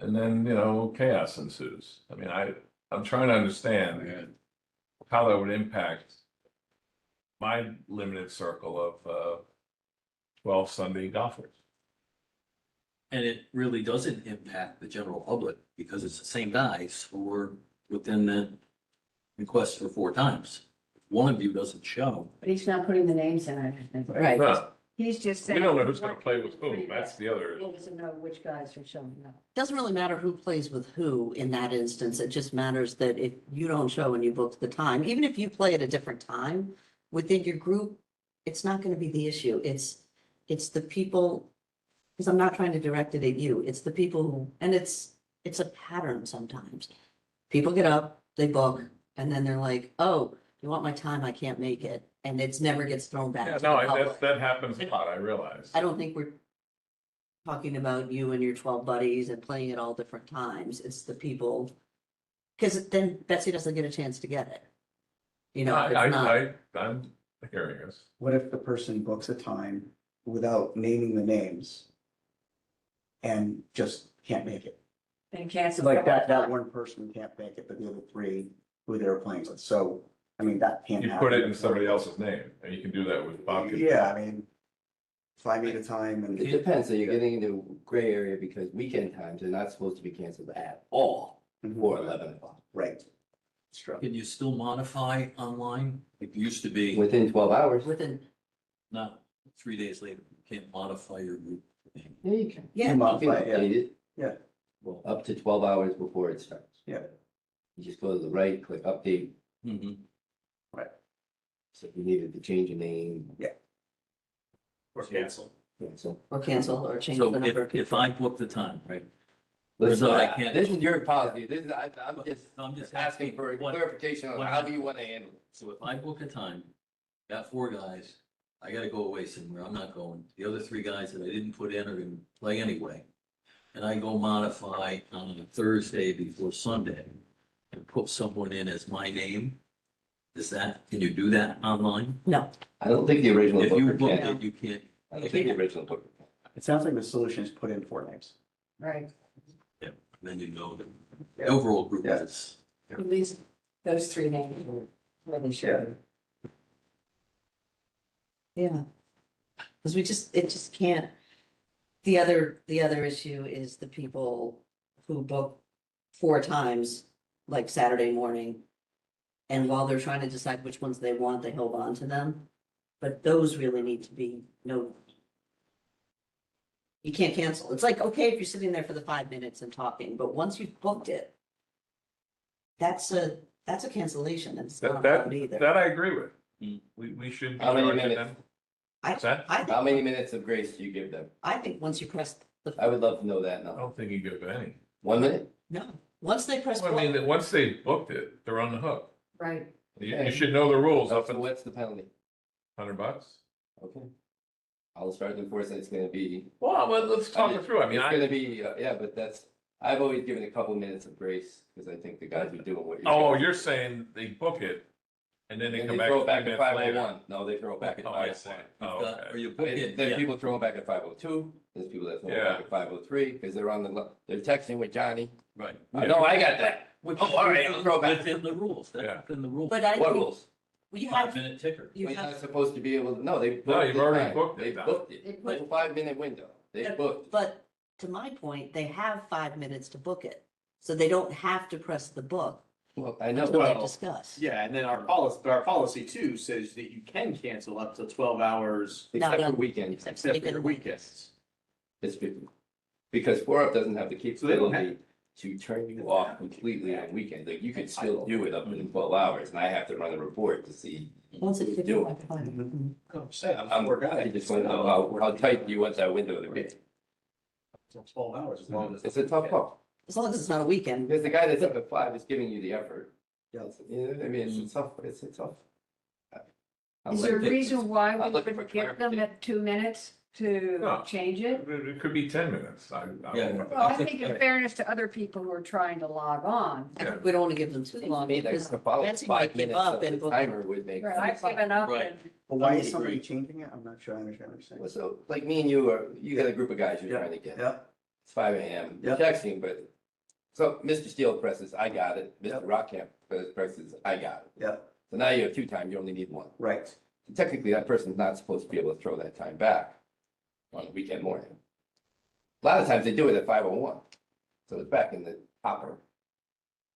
And then, chaos ensues. I mean, I'm trying to understand how that would impact my limited circle of 12 Sunday golfers. And it really doesn't impact the general public because it's the same guys who were within the request for 4 times. If one of you doesn't show, But he's not putting the names in, I think. Right. No, He's just we saying. don't know who's gonna play with whom, that's the other. He doesn't know which guys are showing up. Doesn't really matter who plays with who in that instance. It just matters that if you don't show and you book the time, even if you play at a different time within your group, it's not going to be the issue. It's the people, because I'm not trying to direct it at you. It's the people who, and it's a pattern sometimes. People get up, they book, and then they're like, oh, you want my time? I can't make it. And it's never gets thrown back. Yeah, to the no, public. that happens a lot, I realize. I don't think we're talking about you and your 12 buddies and playing at all different times. It's the people, because then Betsy doesn't get a chance to get it. If it's not, I'm hearing us. What if the person books a time without naming the names and just can't make it? And cancel. Like that one person can't make it, but the other 3 who they were playing with, so, I mean, that can't You happen. put it in somebody else's name, and you can do that with Bob. Yeah, I mean, 5 at a time It and, depends, so you're getting into gray area because weekend times are not supposed to be canceled at all before 11 o'clock. right. It's true. can you still modify online? It used to be, Within 12 hours. within, not 3 days later, you can't modify your group name. Yeah, you can. yeah, You You modify can it, update it. Yeah. Well, Up to 12 hours before it starts. Yeah. You just go to the right, click update. mhm. So if you needed to change your name. Or cancel. Cancel. or cancel or change So the number of if people. I book the time, right? Listen, So I can't- this is your policy. I'm I'm just asking for what- clarification on what- how you want to handle it. So if I book a time, got 4 guys, I gotta go away somewhere, I'm not going. The other 3 guys that I didn't put in are gonna play anyway. And I go modify on a Thursday before Sunday and put someone in as my name. Can you do that online? No, I don't think the original If you booker book can. it, you can't. I don't think the original booker can. It sounds like the solution is put in 4 names. Right. Then you know the overall group Yeah. is. At least those 3 names were really sure. yeah. Because it just can't. The other issue is the people who book 4 times, like Saturday morning. And while they're trying to decide which ones they want, they hold on to them. But those really need to be you can't cancel. It's like, okay, if you're sitting there for the 5 minutes and talking, but once you've booked it, that's a cancellation. It's not allowed either. That I agree with. Mm. We should. How many charge it minutes? then. I, What's that? I How think, many minutes of grace do you give them? I think once you press I would love to know that I now. don't think you give any. 1 minute? no, once they press. Well, I mean, once they booked it, they're on the hook. Right. You should know the rules up So to what's the penalty? $100. Okay. I'll start enforcing, it's gonna be. Well, let's talk it through. I mean, It's gonna be, yeah, but I've always given a couple minutes of grace, because I think the guys are doing what you're. oh, saying. you're saying they book it and then they And come they back throw 3 it back at minutes five oh later. one, no, they throw it back at Oh, I 501. see. You've Oh, got- okay. Or you book it, There's yeah. people throwing back at 502, there's people that throw it Yeah. back at 503, because they're on they're texting with Johnny. Right. I know, I got that. Which Oh, all right, is I'll throw back. within the rules, Yeah. that's within the rules. But I What think, rules? You have, 5-minute ticker. you We're have, not supposed to be able to, no, they. No, booked you've the already time. booked it They now. booked They it, put- no 5-minute window, they booked it. but to my point, they have 5 minutes to book it. So they don't have to press the book Well, I know, until they Well, discuss. Yeah, and then our policy too says that you can cancel up to 12 hours No, except no. for weekends, Except except for weekend. your weekends. it's because 4UP doesn't have the So they don't have- capability to turn you off completely on weekends, like you could still do it up to 12 hours, and I have to run a report to see. Once it's who's 50, doing it. I just want to know how tight do you want that window to be? 12 hours as long as. It's a tough call, as long as it's not a weekend. because the guy that's up at 5 is giving you the effort. Yeah. You know, I mean, it's a tough, it's a tough. Is there a reason why I'm we looking would for give them clarification. at 2 minutes to No. change it? It could be 10 minutes. Yeah. Well, I think in fairness to other people who are trying to log on. I think we don't want to give them too long Me, because the follow Betsy might 5 give minutes up of and the book. timer would make. Right, I've given up Right. and. Well, why I is somebody agree. changing it? I'm not sure I understand what you're saying. Well, so like me and you are, you got a group of guys you're Yeah. trying to get. Yeah, It's 5 AM, Yeah. texting, but, so Mr. Steele presses, I got it, Yeah. Mr. Rockcamp presses, I got it. yeah, So now you have 2 times, you only need 1. right. So technically, that person's not supposed to be able to throw that time back on a weekend morning. A lot of times they do it at 5:01, so it's back in the hopper.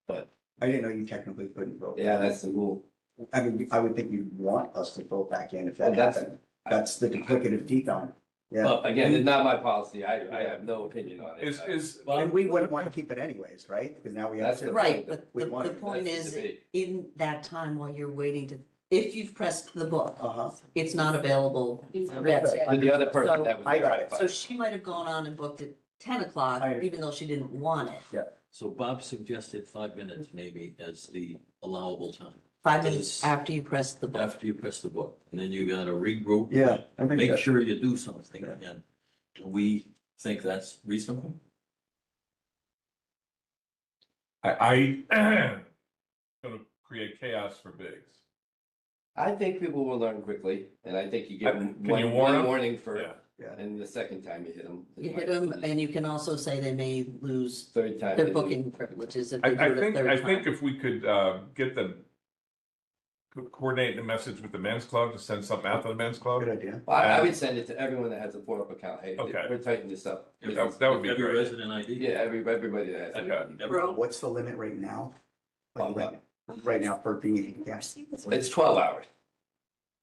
But, I didn't know you technically couldn't vote. yeah, that's the rule. I mean, I would think you'd want us to vote back in if that Well, that's- happened. That's the duplicative decon. Yeah, Well, again, it's not my policy, I have no opinion on it. and we wouldn't want to keep it anyways, right? Because now we have That's to. the Right, but We the want- point That's the is, debate. in that time while you're waiting to, if you've pressed the book, Uh-huh, it's not available for Betsy. And the other person So, that was I there got at it. 5. So she might have gone on and booked at 10 o'clock, I understand. even though she didn't want it. So Bob suggested 5 minutes maybe as the allowable time 5 minutes after you press the book. after you press the book. And then you gotta regroup. yeah. I think Make that- sure you do something again. We think that's reasonable. I gonna create chaos for bigs. I think people will learn quickly, and I think you give them Can you warn one them? warning for, Yeah. and the second time you hit them. You hit them, and you can also say they may lose Third time. their they booking privileges if they do I it a think, third I think time. if we could get them, coordinate the message with the men's club to send something out to the men's club. Good idea. Well, I would send it to everyone that has a 4UP account, hey, Okay. we're tightening this up. That would be Every great. resident ID. Yeah, everybody that has. Okay. Every- What's the limit right now? On Like, right now for being, yes. It's 12 hours.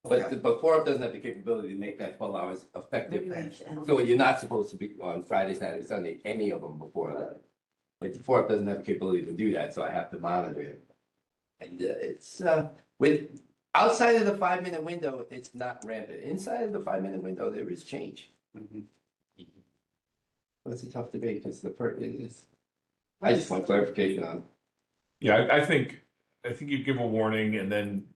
Okay. But 4UP doesn't have the capability to make that 12 hours effective. So you're not supposed to be on Friday, Saturday, Sunday, any of them before that. Like the 4UP doesn't have the capability to do that, so I have to monitor it. And it's, with, outside of the 5-minute window, it's not rampant. Inside of the 5-minute window, there is change. Mhm. But it's a tough debate because I just want clarification on. Yeah, I think you give a warning and then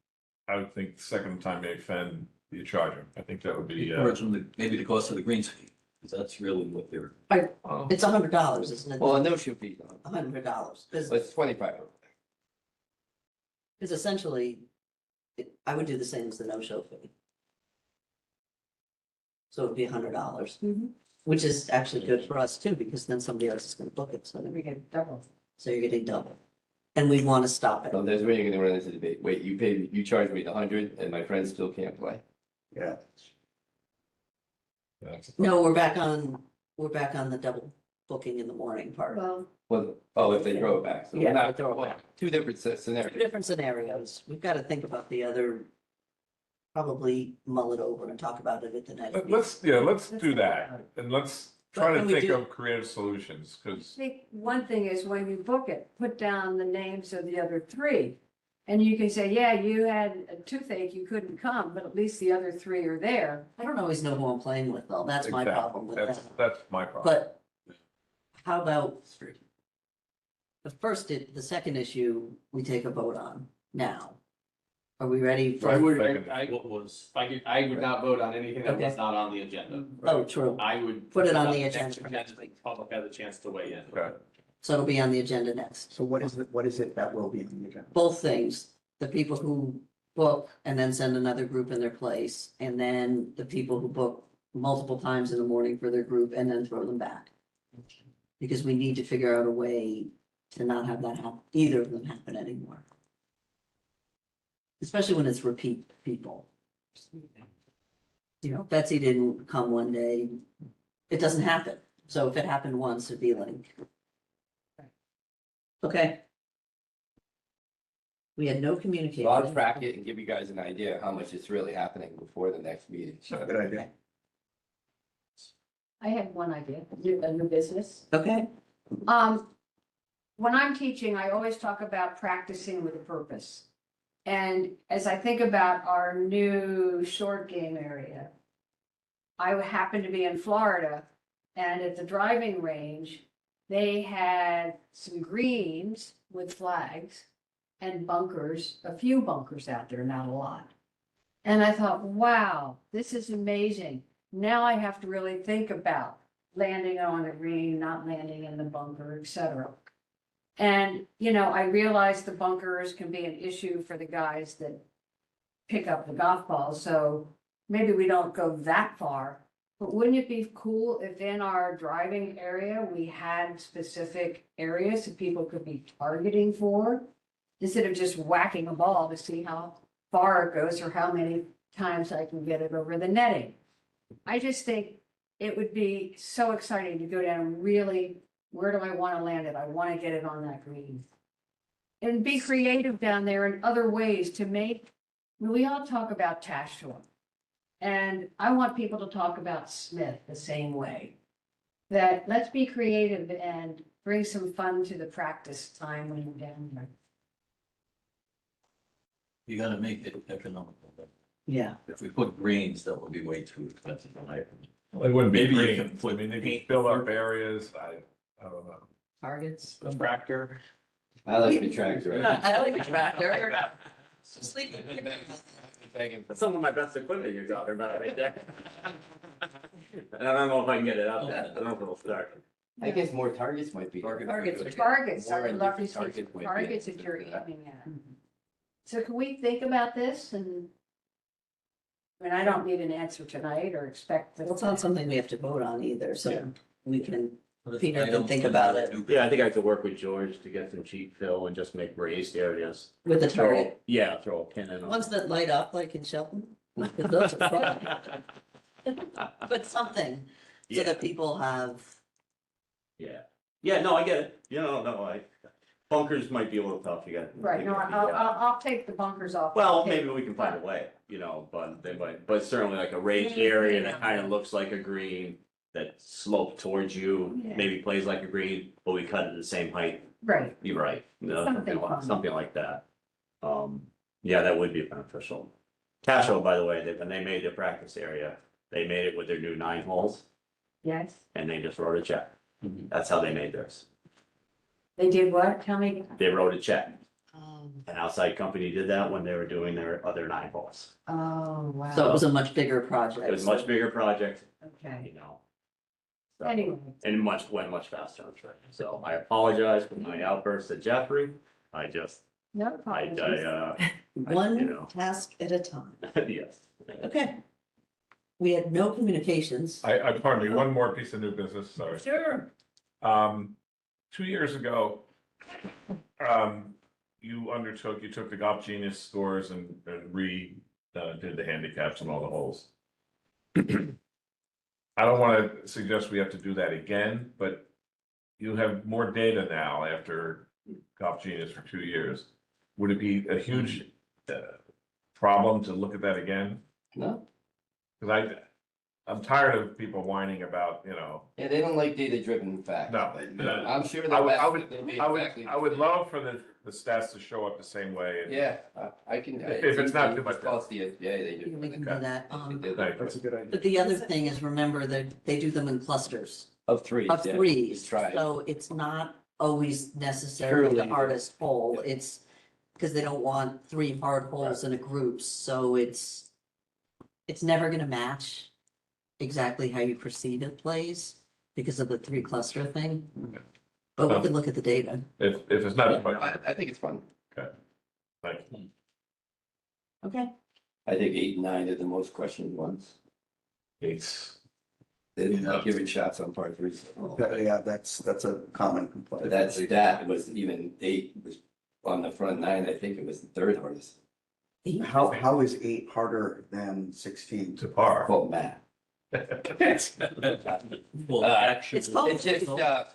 I would think the second time they offend, you charge them. I think that would be, Encourage them to, maybe the cost of the greens fee, because that's really what they're. It's $100, isn't it? Well, no shoe fees on it, $100, but it's 25. because essentially, I would do the same as the no-show fee. So it'd be $100, Mhm. which is actually good for us too, because then somebody else is gonna book it, so We then get double. so you're getting double. And we want to stop it. So there's where you're gonna run into debate. Wait, you charge me the 100 and my friends still can't play. Yeah, No, we're back on the double booking in the morning part. Well, Well, oh, if they throw it back. So Yeah, we're not- if they throw it well, back. Two different Two scenarios. different scenarios. We've got to think about the other, probably mull it over and talk about it at the next. meeting. let's do that. And let's try What to can we think do? of creative solutions, I because think one thing is when you book it, put down the names of the other 3. And you can say, yeah, you had a toothache, you couldn't come, but at least the other 3 are there. I don't always know who I'm playing with, though. That's my problem with that. That's my problem. But how about the second issue, we take a vote on now? Are we ready I for, would, Second. What was, I would not vote on anything that was Okay. not on the agenda. oh, true. I would. Put it on up the next agenda for next week. Public has a chance to weigh in. Okay. So it'll be on the agenda next. so what is it that will be on the agenda? Both things, the people who book and then send another group in their place, and then the people who book multiple times in the morning for their group and then throw them back. Because we need to figure out a way to not have that happen, either of them happen anymore. especially when it's repeat people. You know, Betsy didn't come one day, it doesn't happen. So if it happened once, it'd be like. Okay. We had no communication. So I'll track it and give you guys an idea how much is really happening before the next meeting. Good idea. I had one idea, a new business. Okay, When I'm teaching, I always talk about practicing with a purpose. And as I think about our new short game area, I happened to be in Florida, and at the driving range, they had some greens with flags and bunkers, a few bunkers out there, not a lot. And I thought, wow, this is amazing. Now I have to really think about landing on a green, not landing in the bunker, et cetera. And, you know, I realize the bunkers can be an issue for the guys that pick up the golf balls, so maybe we don't go that far. But wouldn't it be cool if in our driving area, we had specific areas that people could be targeting for? Instead of just whacking a ball to see how far it goes or how many times I can get it over the netting. I just think it would be so exciting to go down and really, where do I want to land it? I want to get it on that green. And be creative down there in other ways to make, we all talk about Tashua. And I want people to talk about Smith the same way. That let's be creative and bring some fun to the practice time when you're down there. You gotta make it economical. yeah. If we put greens, that would be way too expensive in my opinion. Well, it wouldn't be Maybe you green. can I put mean, they can paint fill up over- areas. I don't know. Targets. Tractor. I like the tractor. I like the tractor. Sleep. Some of my best equipment you're talking about right there. And I don't know if I can get it out there. I don't know if it'll start. I guess more targets might be. Targets. Targets, I More would love to different see targets might be targets that you're interested in aiming at. So can we think about this and? I mean, I don't need an answer tonight or expect. Well, it's not something we have to vote on either, Yeah. so we can, But if Peter I can don't think put about a it. new- Yeah, I think I could work with George to get some cheap fill and just make raised areas. with the Throw- target, Yeah, throw a pin in. ones that light up like in Shelton. Those are fun. But something, so Yeah, that people have, yeah. Yeah, no, I get it. Bunkers might be a little tough, you got. Right, no, I'll take the bunkers off. Well, Okay. maybe we can find a way, but they might, but certainly like a raised area that kind of looks like a green that sloped towards you, Yeah. maybe plays like a green, but we cut it the same height. Right, You're right. No, Something fun. something like that. Yeah, that would be beneficial. Tasho, by the way, when they made their practice area, they made it with their new 9 holes yes. and they just wrote a check. Mhm. That's how they made theirs. They did what? Tell me. They wrote a check. um, An outside company did that when they were doing their other 9 holes. Oh, wow. so it was a much bigger project. It was a much bigger project, Okay, So, anyway, and went much faster, I'm sure. So I apologize for my outburst to Jeffrey. I just, no I, apologies. you One know. task at a time. yes. Okay. We had no communications. Pardon me, one more piece of new business, sorry. Sure. 2 years ago, you took the Golf Genius scores and did the handicaps and all the holes. I don't want to suggest we have to do that again, but you have more data now after Golf Genius for 2 years. Would it be a huge problem to look at that again? No, Because I'm tired of people whining about, yeah, they don't like data-driven facts. No. but I'm sure the I would- best I would- that they be I would, exactly I would the love for the stats to show up the same way. same. Yeah, I can. If it's not too much. Plus the SBA, they do. We can do that. Thank you. That's a good idea. But the other thing is, remember that they do them in clusters Of threes. of yeah, threes. we tried. So it's not always necessarily the Surely. hardest hole. It's because they don't want 3 hard holes in a group. So it's never gonna match exactly how you perceive it plays because of the 3 cluster thing. But we can look at the data. If it's not too much, I think it's fun. thank you. Okay. I think 8 and 9 are the most questioned ones. It's, They're Yeah. not giving shots on par threes. Yeah, that's a common complaint. But that was even 8 was on the front 9. I think it was the third hardest. How is 8 harder than 16? To par. Well, math. Well, actually. It's called- It's just, only about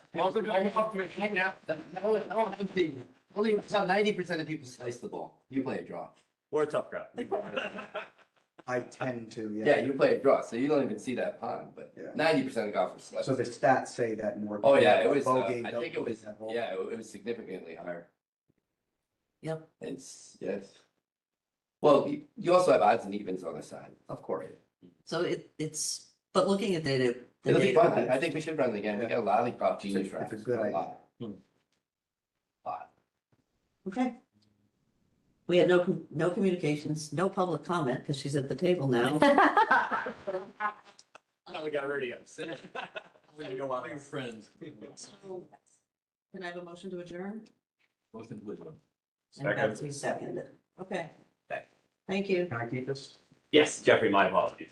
90% of people slice the ball. You play a draw. We're a tough crowd. I tend to, Yeah, yeah. you play a draw, so you don't even see that pond, but Yeah. 90% of golfers slice. So the stats say that more. Oh, yeah, it people was, bogey I don't think it was, play that hole. yeah, it was significantly higher. Yep. It's, yes. Well, you also have odds and evens on the side, of course. So it's, but looking at the It'll be data. fun. I think we should run it again. We got a lollipop genius It's a round. good idea. lot. Lot. Okay. We had no communications, no public comment, because she's at the table now. Oh, we got radio. We're gonna go out. Your friends. So, can I have a motion to adjourn? Motion with them. And Second. Betsy seconded. Okay. Thank you. Can I keep this? Yes, Jeffrey, my apologies.